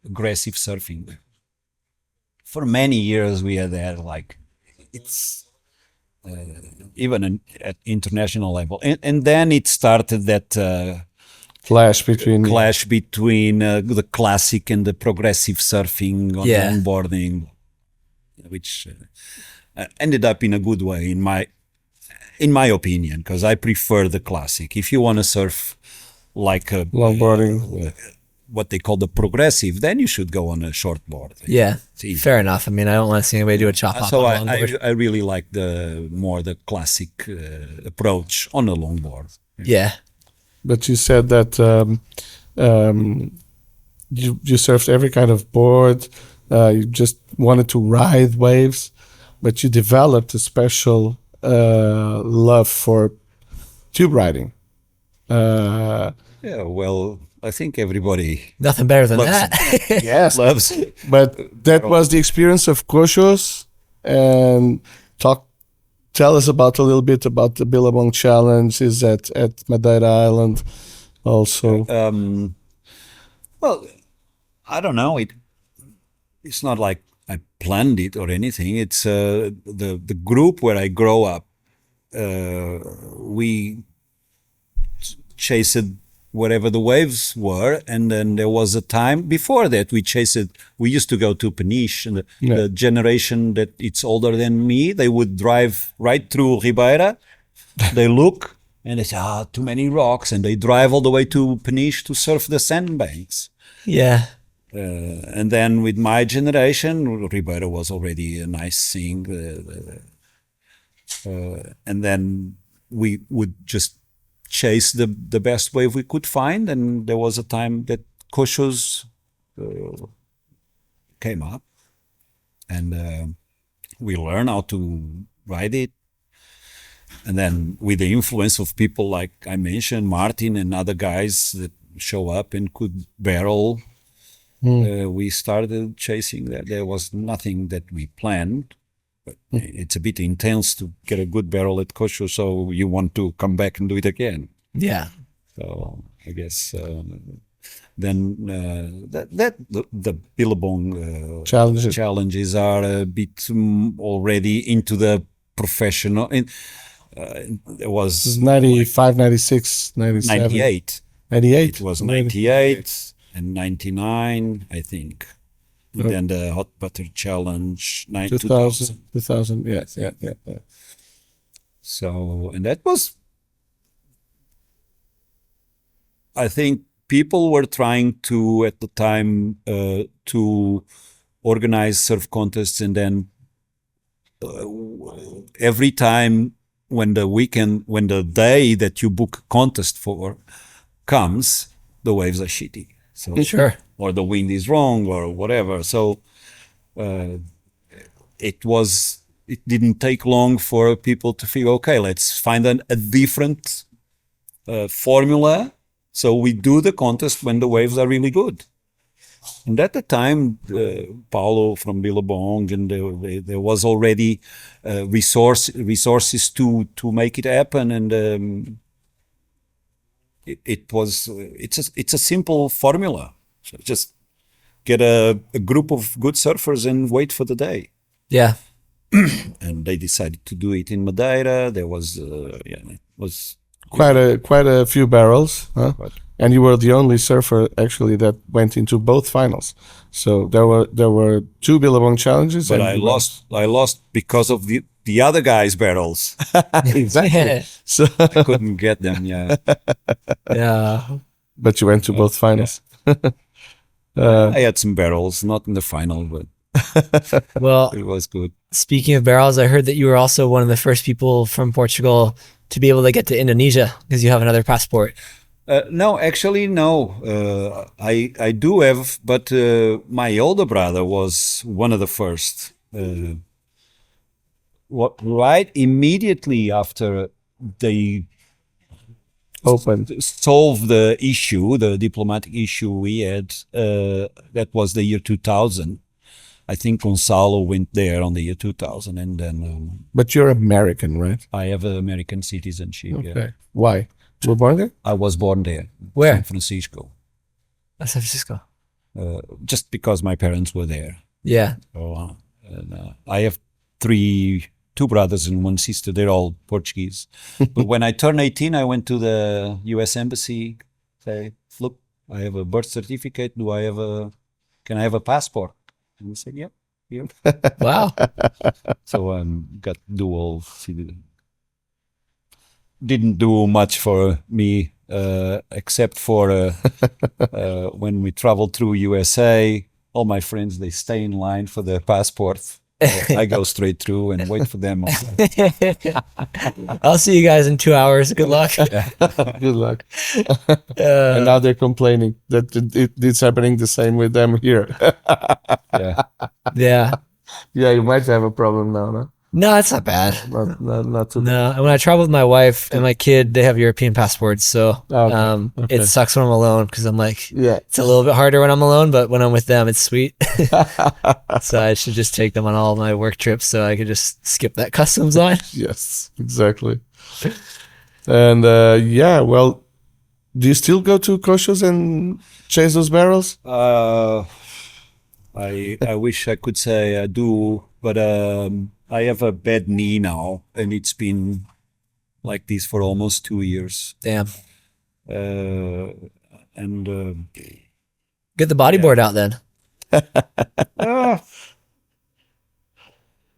aggressive surfing. For many years we had that, like it's even at international level, and then it started that clash between the classic and the progressive surfing on longboarding, which ended up in a good way in my opinion, because I prefer the classic. If you want to surf like a longboarding, what they call the progressive, then you should go on a short board. Yeah, fair enough. I mean, I don't want to see anybody do a chop hop. So I really like the classic approach on a longboard. Yeah. But you said that you surfed every kind of board. You just wanted to ride waves, but you developed a special love for tube riding. Yeah, well, I think everybody nothing better than that. Yes, loves. But that was the experience of Cochos, and tell us a little bit about the Billabong challenges at Madeira Island, also. Well, I don't know. It's not like I planned it or anything. It's the group where I grow up. We chased wherever the waves were, and then there was a time before that we used to go to Peniche, and the generation that it's older than me, they would drive right through Ribeira. They look and they say, too many rocks, and they drive all the way to Peniche to surf the sandbanks. Yeah. And then with my generation, Ribeira was already a nice thing, and then we would just chase the best wave we could find, and there was a time that Cochos came up, and we learned how to ride it. And then with the influence of people like I mentioned, Martin and other guys that show up and could barrel, we started chasing that. There was nothing that we planned. But it's a bit intense to get a good barrel at Kosho, so you want to come back and do it again. Yeah. So I guess then the Billabong challenges are a bit already into the professional. It was 95, 96, 97. 98. 98? It was 98 and 99, I think. And then the Hot Butter Challenge, 2000, yeah. So, and that was, I think people were trying to, at the time, to organize surf contests, and then every time when the day that you book a contest for comes, the waves are shitty. So, sure. Or the wind is wrong or whatever. So it didn't take long for people to figure, okay, let's find a different formula. So we do the contest when the waves are really good. And at the time, Paulo from Billabong, and there was already resources to make it happen. And it's a simple formula. So just get a group of good surfers and wait for the day. Yeah. And they decided to do it in Madeira. There was it was quite a few barrels, huh? And you were the only surfer actually that went into both finals. So there were two Billabong challenges, but I lost because of the other guys' barrels. Exactly. So I couldn't get them. Yeah. Yeah. But you went to both finals. I had some barrels, not in the final, but Well, it was good. speaking of barrels, I heard that you were also one of the first people from Portugal to be able to get to Indonesia because you have another passport. No, actually, no. I do have, but my older brother was one of the first. Right immediately after they Opened. solved the issue, the diplomatic issue we had, that was the year 2000. I think Gonzalo went there on the year 2000, and then But you're American, right? I have American citizenship. Okay. Yeah. Why? You were born there? I was born there. Where? San Francisco. San Francisco. Just because my parents were there. Yeah. So, I have two brothers and one sister. They're all Portuguese. But when I turned 18, I went to the U.S. Embassy. Say, look, I have a birth certificate. Can I have a passport? And he said, yep. Yeah. Wow. So got dual citizen. Didn't do much for me, except for when we traveled through USA. All my friends, they stay in line for the passport. I go straight through and wait for them. I'll see you guys in 2 hours. Good luck. Good luck. And now they're complaining that it's happening the same with them here. Yeah. Yeah. Yeah, you might have a problem now, no? No, it's not bad. Not too bad. No, and when I travel with my wife and my kid, they have European passports, so Okay. it sucks when I'm alone because I'm like, Yeah. it's a little bit harder when I'm alone, but when I'm with them, it's sweet. So I should just take them on all my work trips so I could just skip that customs line. Yes, exactly. And yeah, well, do you still go to Koshos and chase those barrels? I wish I could say I do, but I have a bad knee now, and it's been like this for almost 2 years. Damn. And Get the bodyboard out then.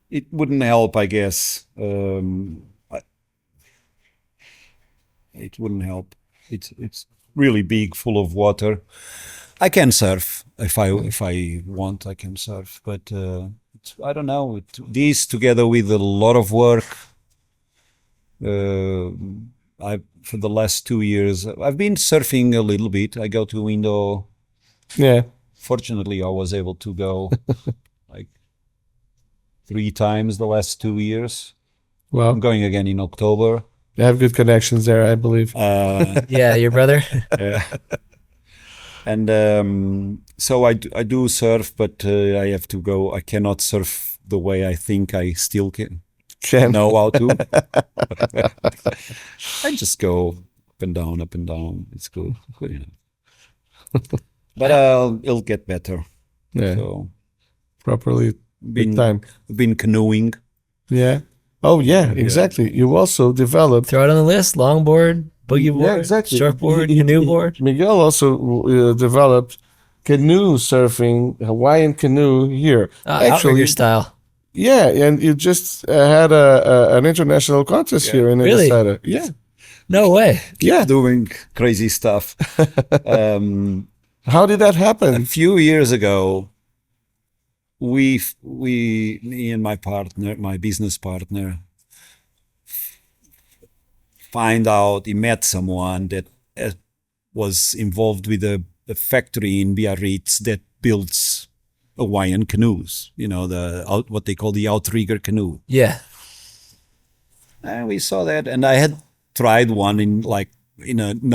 it wouldn't help, I guess. It wouldn't help. It's really big, full of water. I can surf if I want. I can surf, but I don't know. This together with a lot of work. For the last 2 years, I've been surfing a little bit. I go to Indo. Yeah. Fortunately, I was able to go like 3 times the last 2 years. Well, I'm going again in October. you have good connections there, I believe. Yeah, your brother. Yeah. And so I do surf, but I have to go. I cannot surf the way I think I still can know how to. I just go up and down, up and down. It's good enough. But it'll get better. Yeah. So Properly. Big time. Been canoeing. Yeah. Oh yeah, exactly. You also developed. Throw it on the list. Longboard, boogie board, Yeah, exactly. surfboard, canoe board. Miguel also developed canoe surfing, Hawaiian canoe here. Outrigger style. Yeah, and you just had an international contest here in Really? Ericeira. Yeah. No way. Yeah. Doing crazy stuff. How did that A happen? few years ago, me and my business partner, he met someone that was involved with a factory in Biarritz that builds Hawaiian canoes. You know, what they call the outrigger canoe. Yeah. And we saw that, and I had tried one in a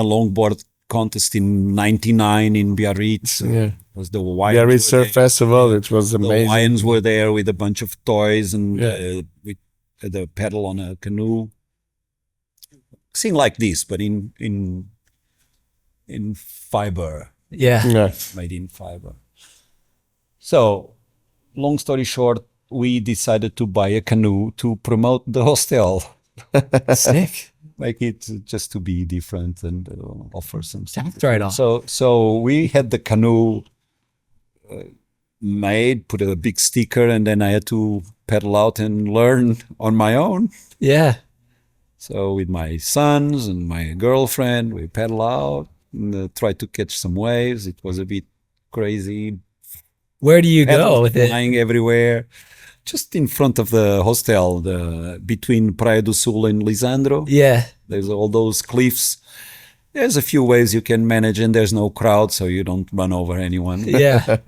longboard contest in '99 in Biarritz. Yeah. It was the Hawaiians Biarritz Surf there. Festival, which was The amazing. Hawaiians were there with a bunch of toys and Yeah. with the pedal on a canoe. Seen like this, but in fiber, Yeah. Yeah. made in fiber. So, long story short, we decided to buy a canoe to promote the hostel. Sick. make it just to be different and offer some stuff. Right on. So we had the canoe made, put a big sticker, and then I had to pedal out and learn on my own. Yeah. So with my sons and my girlfriend, we pedal out and try to catch some waves. It was a bit crazy. Where do you go with it? Flying everywhere. Just in front of the hostel, between Praia do Sul and Lisandro. Yeah. There's all those cliffs. There's a few ways you can manage, and there's no crowd, so you don't run over anyone. Yeah.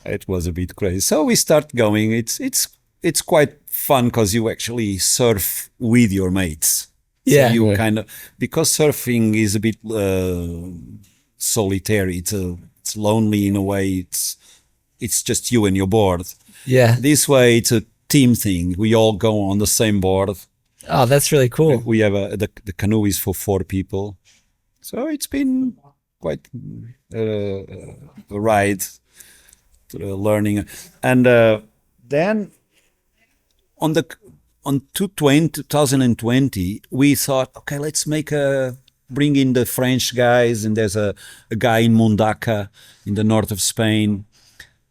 It was a bit crazy. So we start going. It's quite fun because you actually surf with your mates. Yeah. So you kind of, because surfing is a bit solitary. It's lonely in a way. It's just you and your board. Yeah. This way, it's a team thing. We all go on the same board. Oh, that's really cool. We have the canoe is for 4 people. So it's been quite a ride, learning. And then on 2020, we thought, okay, let's bring in the French guys. And there's a guy in Mundaka in the north of Spain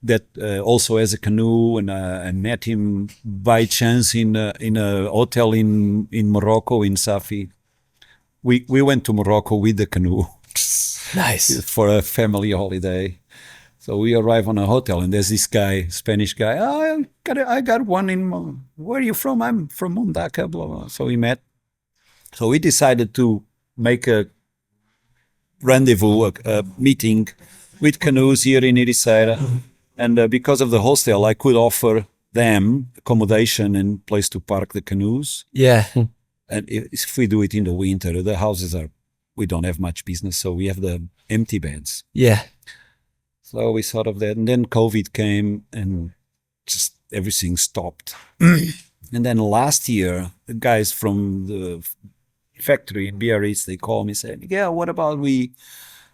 that also has a canoe, and I met him by chance in a hotel in Morocco, in Safi. We went to Morocco with the canoe. Nice. For a family holiday. So we arrive on a hotel, and there's this guy, Spanish guy. Oh, I got one in. Where are you from? I'm from Mundaka. Blah blah. So we met. So we decided to make a rendezvous, a meeting with canoes here in Ericeira. And because of the hostel, I could offer them accommodation and place to park the canoes. Yeah. And if we do it in the winter, the houses we don't have much business, so we have the empty beds. Yeah. So we thought of that. And then COVID came and just everything stopped. And then last year, the guys from the factory in Biarritz, they called me saying, yeah, what about we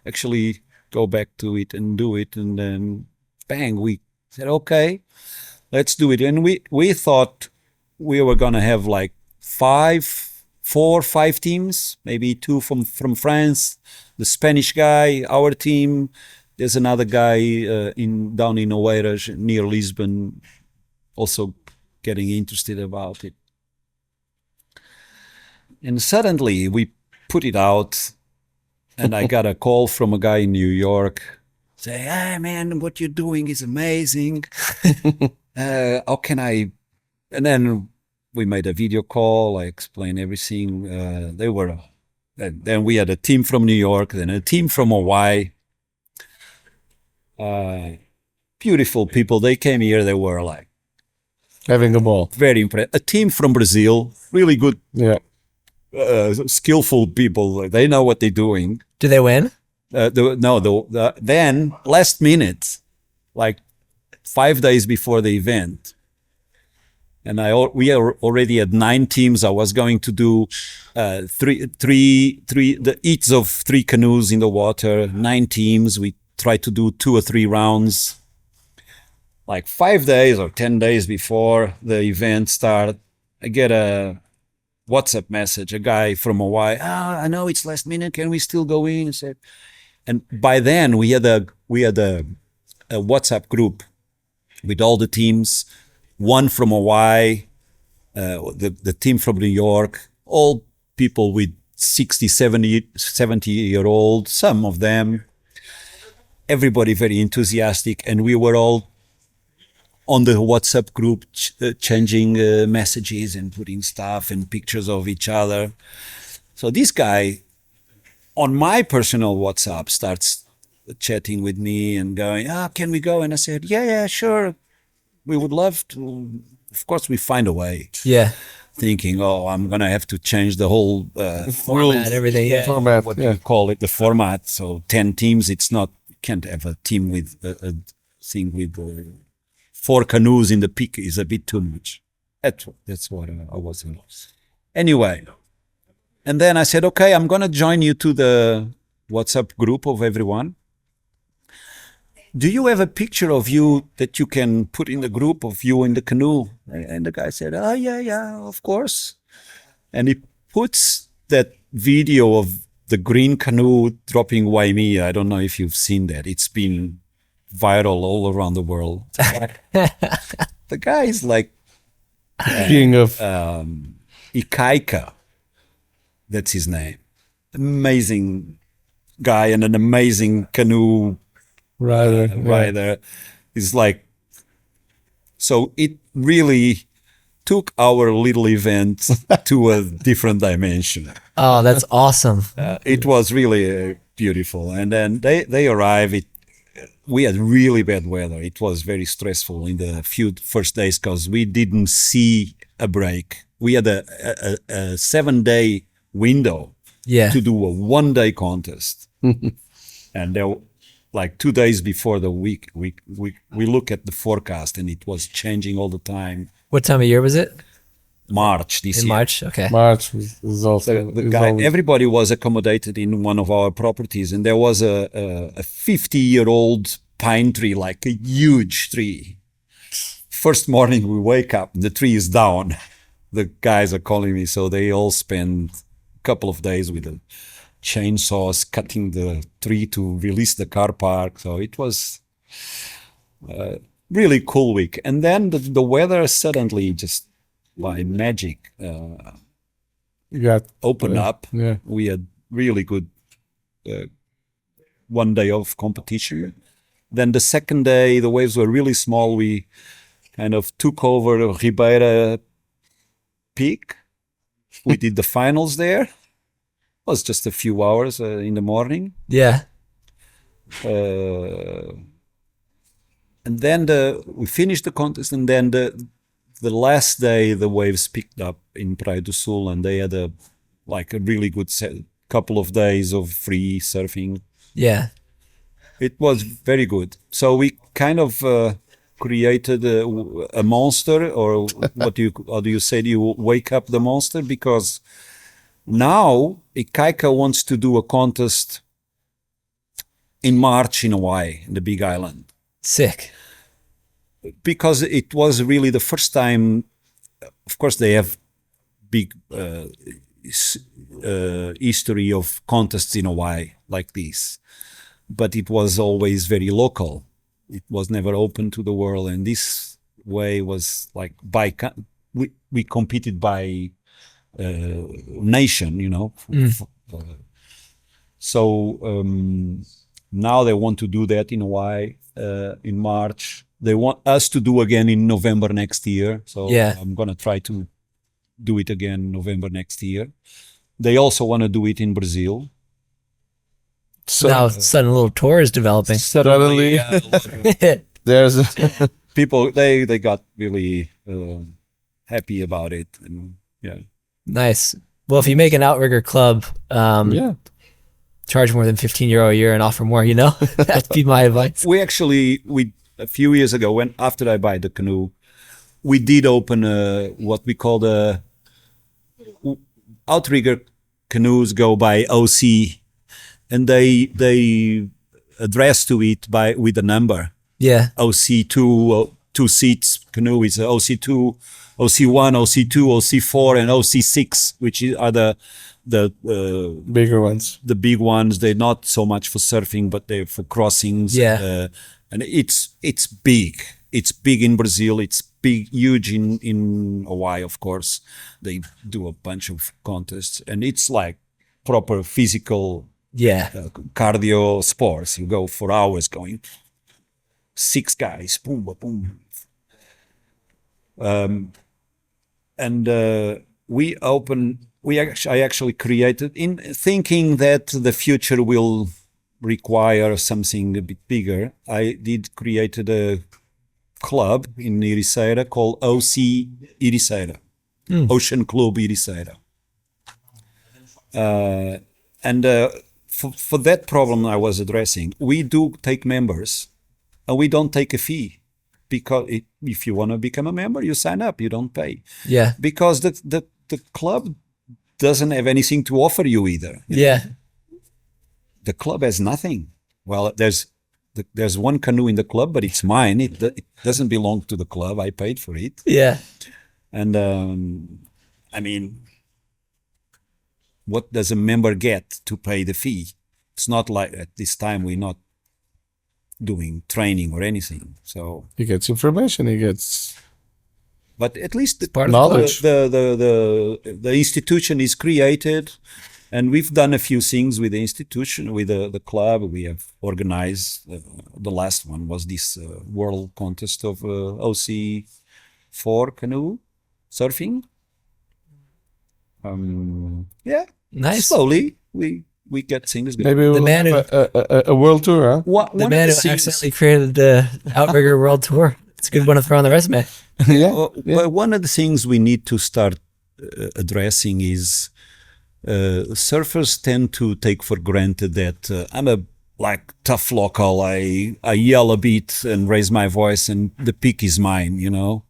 actually go back to it and do it? And then bang, we said, okay, let's do it. And we thought we were going to have like 4 or 5 teams, maybe 2 from France, the Spanish guy, our team. There's another guy down in Oeiras near Lisbon, also getting interested about it. And suddenly we put it out, and I got a call from a guy in New York. Say, hey man, what you're doing is amazing. How can I? And then we made a video call. I explained everything. Then we had a team from New York, then a team from Hawaii. Beautiful people. They came here. They were like having a ball. Very impressed. A team from Brazil, really good. Yeah. Skillful people. They know what they're doing. Do they win? Then last minute, like 5 days before the event, and we already had 9 teams. I was going to do each of 3 canoes in the water, 9 teams. We tried to do 2 or 3 rounds. Like 5 days or 10 days before the event started, I get a WhatsApp message, a guy from Hawaii. I know it's last minute. Can we still go in? I said. And by then we had a WhatsApp group with all the teams, one from Hawaii, the team from New York, all people with 60, 70-year-old, some of them, everybody very enthusiastic. And we were all on the WhatsApp group changing messages and putting stuff and pictures of each other. So this guy on my personal WhatsApp starts chatting with me and going, can we go? And I said, yeah, sure. We would love to. Of course, we find a way. Yeah. Thinking, I'm going to have to change the whole format, everything. Yeah. Format. What do you call it? The format. So 10 teams, it's not, you can't have a team with a thing with 4 canoes in the peak is a bit too much. That's what I was in. Anyway. And then I said, okay, I'm going to join you to the WhatsApp group of everyone. Do you have a picture of you that you can put in the group of you in the canoe? And the guy said, yeah, of course. and he puts that video of the green canoe dropping Waimea. I don't know if you've seen that. It's been viral all around the world. The guy is like King of Ikaika. That's his name. Amazing guy and an amazing canoe rider. It's like, so it really took our little event to a different dimension. Oh, that's awesome. It was really beautiful. And then they arrived. We had really bad weather. It was very stressful in the few first days because we didn't see a break. We had a 7-day window to do a 1-day contest. And there, like 2 days before the week, we look at the forecast and it was changing all the time. What time of year was it? March this year. March, okay. March was also everybody was accommodated in one of our properties, and there was a 50-year-old pine tree, like a huge tree. First morning we wake up and the tree is down. The guys are calling me, so they all spend a couple of days with the chainsaws cutting the tree to release the car park. So it was a really cool week. And then the weather suddenly just by magic opened up. Yeah. We had really good 1 day of competition. Then the second day, the waves were really small. We kind of took over Ribeira Peak. We did the finals there. It was just a few hours in the morning. Yeah. And then we finished the contest, and then the last day the waves picked up in Praia do Sul, and they had a really good couple of days of free surfing. Yeah. It was very good. So we kind of created a monster, or how do you say? Do you wake up the monster? Because now Ikaika wants to do a contest in March in Hawaii, in the Big Island. Sick. Because it was really the first time. Of course, they have big history of contests in Hawaii like this, but it was always very local. It was never open to the world, and this way was like we competed by nation, you know. So now they want to do that in Hawaii in March. They want us to do again in November next year. So yeah. I'm gonna try to do it again November next year. They also want to do it in Brazil. So now sudden little tour is developing. Suddenly, there's people. They got really happy about it, and yeah. Nice. Well, if you make an outrigger club, charge more than €15 a year and offer more. You know, that'd be my advice. We a few years ago, after I buy the canoe, we did open what we call the outrigger canoes go by OC. And they address to it with a number. Yeah. OC2, 2 seats canoe is OC2, OC1, OC2, OC4, and OC6, which are the bigger ones. The big ones. They're not so much for surfing, but they're for crossings. Yeah. And it's big. It's big in Brazil. It's huge in Hawaii, of course. They do a bunch of contests, and it's like proper physical. Yeah. Cardio sports. You go for hours going 6 guys, boom, boom. I actually created in thinking that the future will require something a bit bigger. I created a club in Ericeira called OC Ericeira, Ocean Club Ericeira. For that problem I was addressing, we do take members, and we don't take a fee, because if you want to become a member, you sign up, you don't pay. Yeah. Because the club doesn't have anything to offer you either. Yeah. The club has nothing. Well, there's one canoe in the club, but it's mine. It doesn't belong to the club. I paid for it. Yeah. And I mean, what does a member get to pay the fee? It's not like at this time we're not doing training or anything. So he gets information. He gets. But at least knowledge. The institution is created, and we've done a few things with the institution, with the club. We have organized. The last one was this world contest of OC4 canoe surfing. Yeah, nice. Slowly we get things going. Maybe we'll have a world tour, huh? The man who accidentally created the Outrigger World Tour. It's a good one to throw on the resume. But one of the things we need to start addressing is surfers tend to take for granted that I'm a tough local. I yell a bit and raise my voice, and the peak is mine, you know.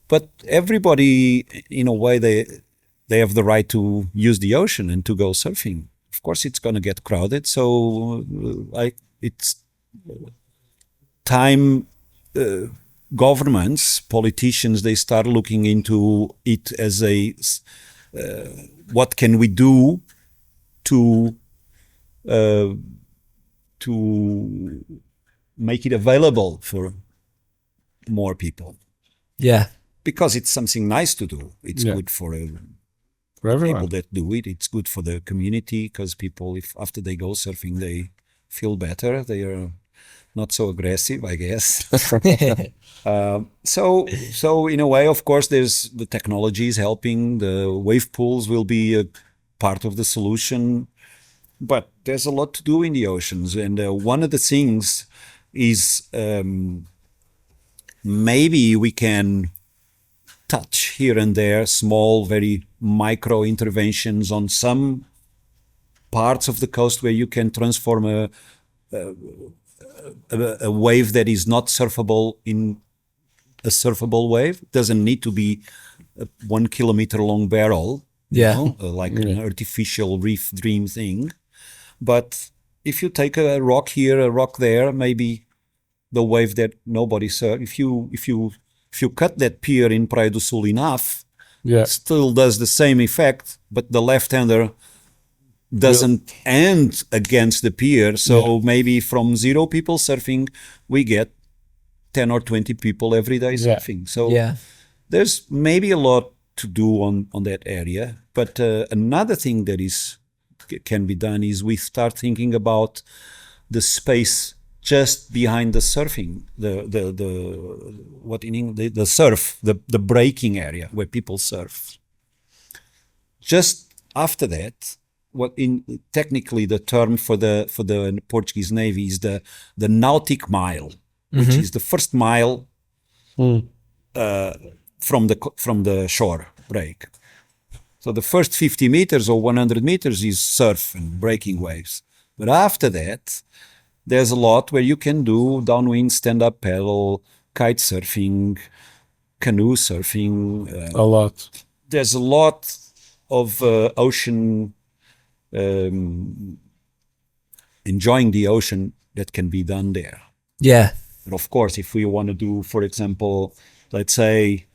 But everybody, in a way, they have the right to use the ocean and to go surfing. Of course, it's going to get crowded, so it's time. Governments, politicians, they start looking into it as what can we do to make it available for more people. Yeah, because it's something nice to do. It's good for everyone. People that do it. It's good for the community because people, if after they go surfing, they feel better. They are not so aggressive, I guess. So in a way, of course, there's the technology is helping. The wave pools will be a part of the solution, but there's a lot to do in the oceans. And one of the things is maybe we can touch here and there small, very micro interventions on some parts of the coast where you can transform a wave that is not surfable in a surfable wave. It doesn't need to be a 1 kilometer long barrel, like an artificial reef dream thing. But if you take a rock here, a rock there, maybe the wave that nobody surf. If you cut that pier in Praia do Sul enough, still does the same effect, but the left-hander doesn't end against the pier. So maybe from 0 people surfing, we get 10 or 20 people every day surfing. So there's maybe a lot to do on that area. But another thing that can be done is we start thinking about the space just behind the surfing, the surf, the breaking area where people surf. Just after that, technically the term for the Portuguese Navy is the nautic mile, which is the first mile from the shore break. So the first 50 meters or 100 meters is surf and breaking waves. But after that, there's a lot where you can do downwind, stand-up paddle, kite surfing, canoe surfing. A lot. There's a lot of ocean, enjoying the ocean that can be done there. Yeah. But of course, if we want to do, for example, let's say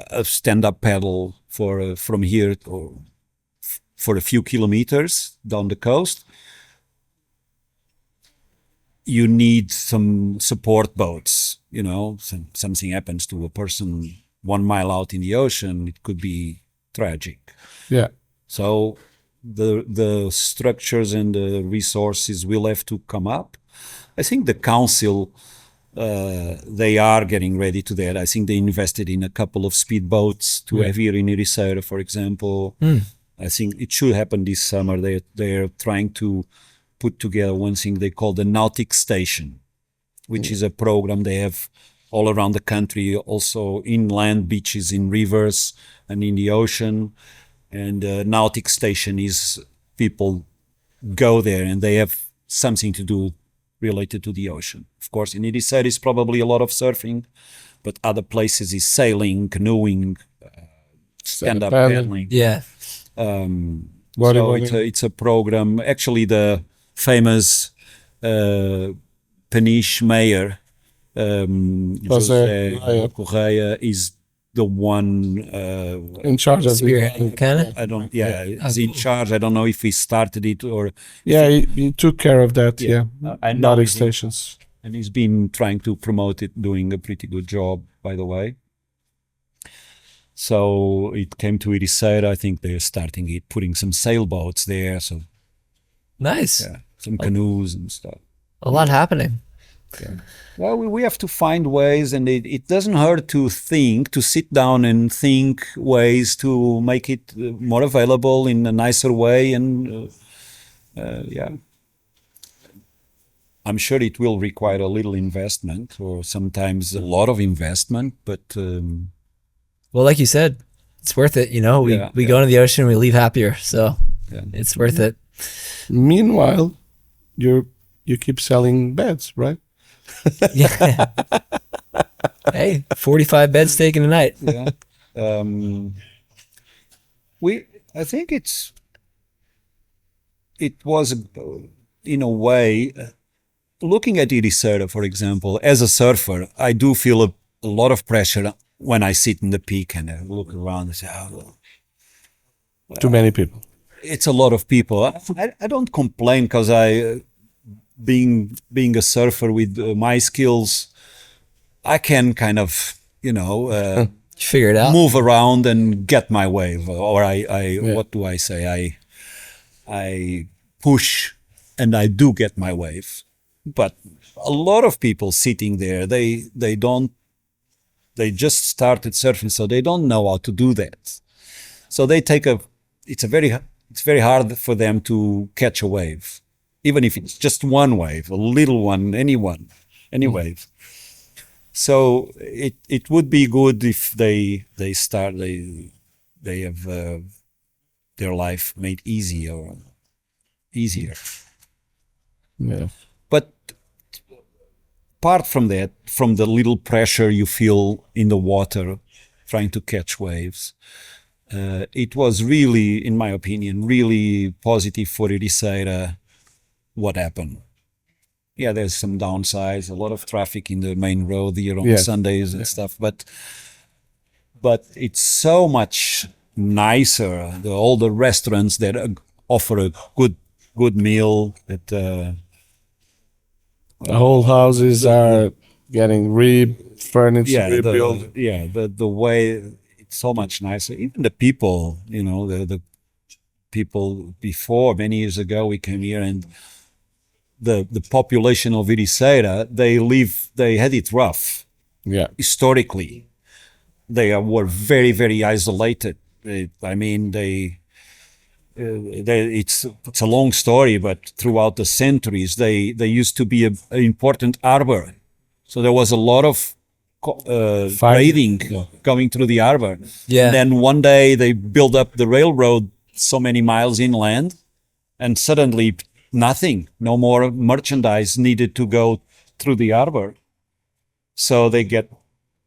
a stand-up paddle from here or for a few kilometers down the coast, you need some support boats. Something happens to a person 1 mile out in the ocean, it could be tragic. Yeah. So the structures and the resources will have to come up. I think the council, they are getting ready to that. I think they invested in a couple of speedboats to have here in Ericeira, for example. I think it should happen this summer. They're trying to put together one thing they call the Nautic Station, which is a program they have all around the country, also inland beaches, in rivers and in the ocean. And Nautic Station is people go there and they have something to do related to the ocean. Of course, in Ericeira is probably a lot of surfing, but other places is sailing, canoeing, stand-up paddling. Yeah. So it's a program. Actually, the famous Peniche mayor, José Correia, is the one in charge of Spearhead, kind of. I don't. Yeah, he's in charge. I don't know if he started it or. Yeah, he took care of that. Yeah, I know nautic stations. And he's been trying to promote it, doing a pretty good job, by the way. So it came to Ericeira. I think they're starting it, putting some sailboats there. So nice. yeah, some canoes and stuff. A lot happening. Yeah. Well, we have to find ways, and it doesn't hurt to sit down and think ways to make it more available in a nicer way. And yeah, I'm sure it will require a little investment, or sometimes a lot of investment, but well, like you said, it's worth it. You know, we go into the ocean, we leave happier, so it's worth it. Meanwhile, you keep selling beds, right? Yeah. Hey, 45 beds taken a night. Yeah. I think it was in a way, looking at Ericeira, for example, as a surfer, I do feel a lot of pressure when I sit in the peak and I look around and say, oh, too many people. It's a lot of people. I don't complain, because being a surfer with my skills, I can kind of, figure it out, move around and get my wave. Or what do I say? I push and I do get my wave. But a lot of people sitting there, they just started surfing, so they don't know how to do that. So they it's very hard for them to catch a wave, even if it's just one wave, a little one, any wave. So it would be good if they have their life made easier. Yeah. But apart from that, from the little pressure you feel in the water trying to catch waves, it was really, in my opinion, really positive for Ericeira what happened. Yeah, there's some downsides, a lot of traffic in the main road here on Sundays and stuff, but it's so much nicer. All the restaurants that offer a good meal, that the whole houses are getting furniture rebuilt. The way it's so much nicer. Even the people, the people before, many years ago, we came here, and the population of Ericeira, they had it rough. Yeah. Historically, they were very, very isolated. It's a long story, but throughout the centuries, they used to be an important harbor. So there was a lot of trading going through the harbor. Yeah. And then one day they built up the railroad so many miles inland, and suddenly nothing, no more merchandise needed to go through the harbor. So they get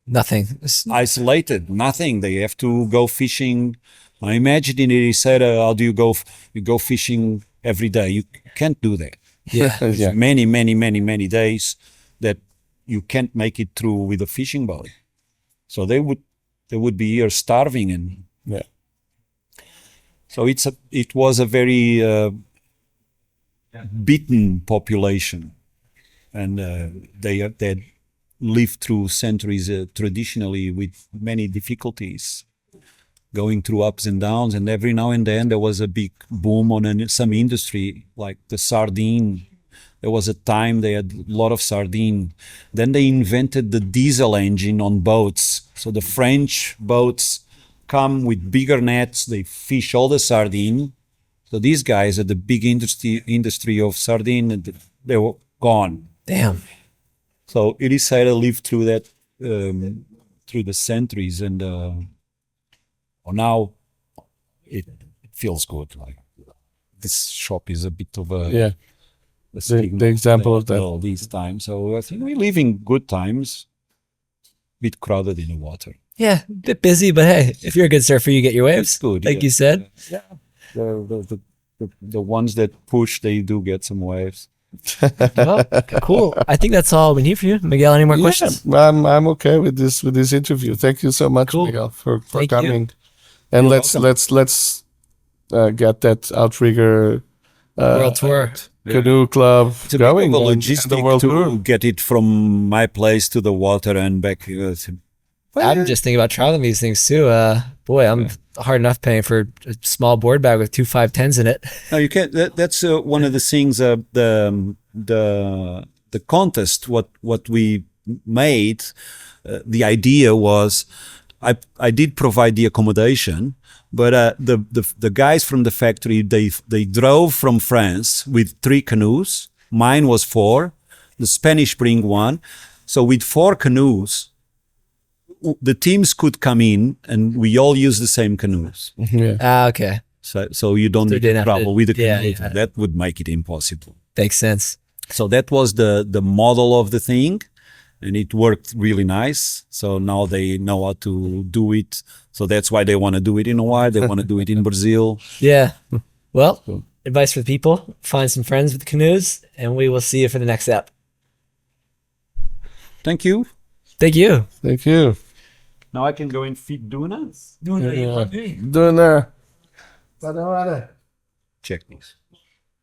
nothing isolated, nothing. They have to go fishing. I imagine in Ericeira, how do you go fishing every day? You can't do that. Yeah. Yeah. Many days that you can't make it through with a fishing boat. So they would be here starving, and so it was a very beaten population, and they lived through centuries traditionally with many difficulties, going through ups and downs, and every now and then there was a big boom on some industry, like the sardine. There was a time they had a lot of sardine. Then they invented the diesel engine on boats. So the French boats come with bigger nets, they fish all the sardine. So these guys at the big industry of sardine, they were gone. Damn. So Ericeira lived through that, through the centuries, and now it feels good. Like this shop is a bit of a the example of that all these times. So I think we live in good times, a bit crowded in the water. Yeah, a bit busy, but hey, if you're a good surfer, you get your waves. It's good, like you said. Yeah. The ones that push, they do get some waves. Well, cool. I think that's all we need for you, Miguel. Any more questions? I'm okay with this interview. Thank you so much, Cool. Miguel, for Thank coming. you. And You're let's get that Outrigger World tour. canoe club It's a going. bit of a and the logistic world to tour. get it from my place to the water and back. I'm just thinking about traveling these things too. Boy, I'm hard enough paying for a small board bag with 2 510s in it. No, you can't. That's one of the things. The contest. What we made. The idea was, I did provide the accommodation, but the guys from the factory they drove from France with 3 canoes. Mine was 4. The Spanish bring 1. So with 4 canoes, the teams could come in and we all use the same canoes. Yeah. Okay. So you don't need to travel with the canoes. Yeah. That would make it impossible. Makes sense. So that was the model of the thing, and it worked really nice. So now they know how to do it. So that's why they want to do it in Hawaii. They want to do it in Brazil. Yeah. Well, advice for the people: find some friends with canoes, and we will see you for the next ep. Thank you. Thank you. Thank you. Now I can go and feed Dunas. Doing there. Check this.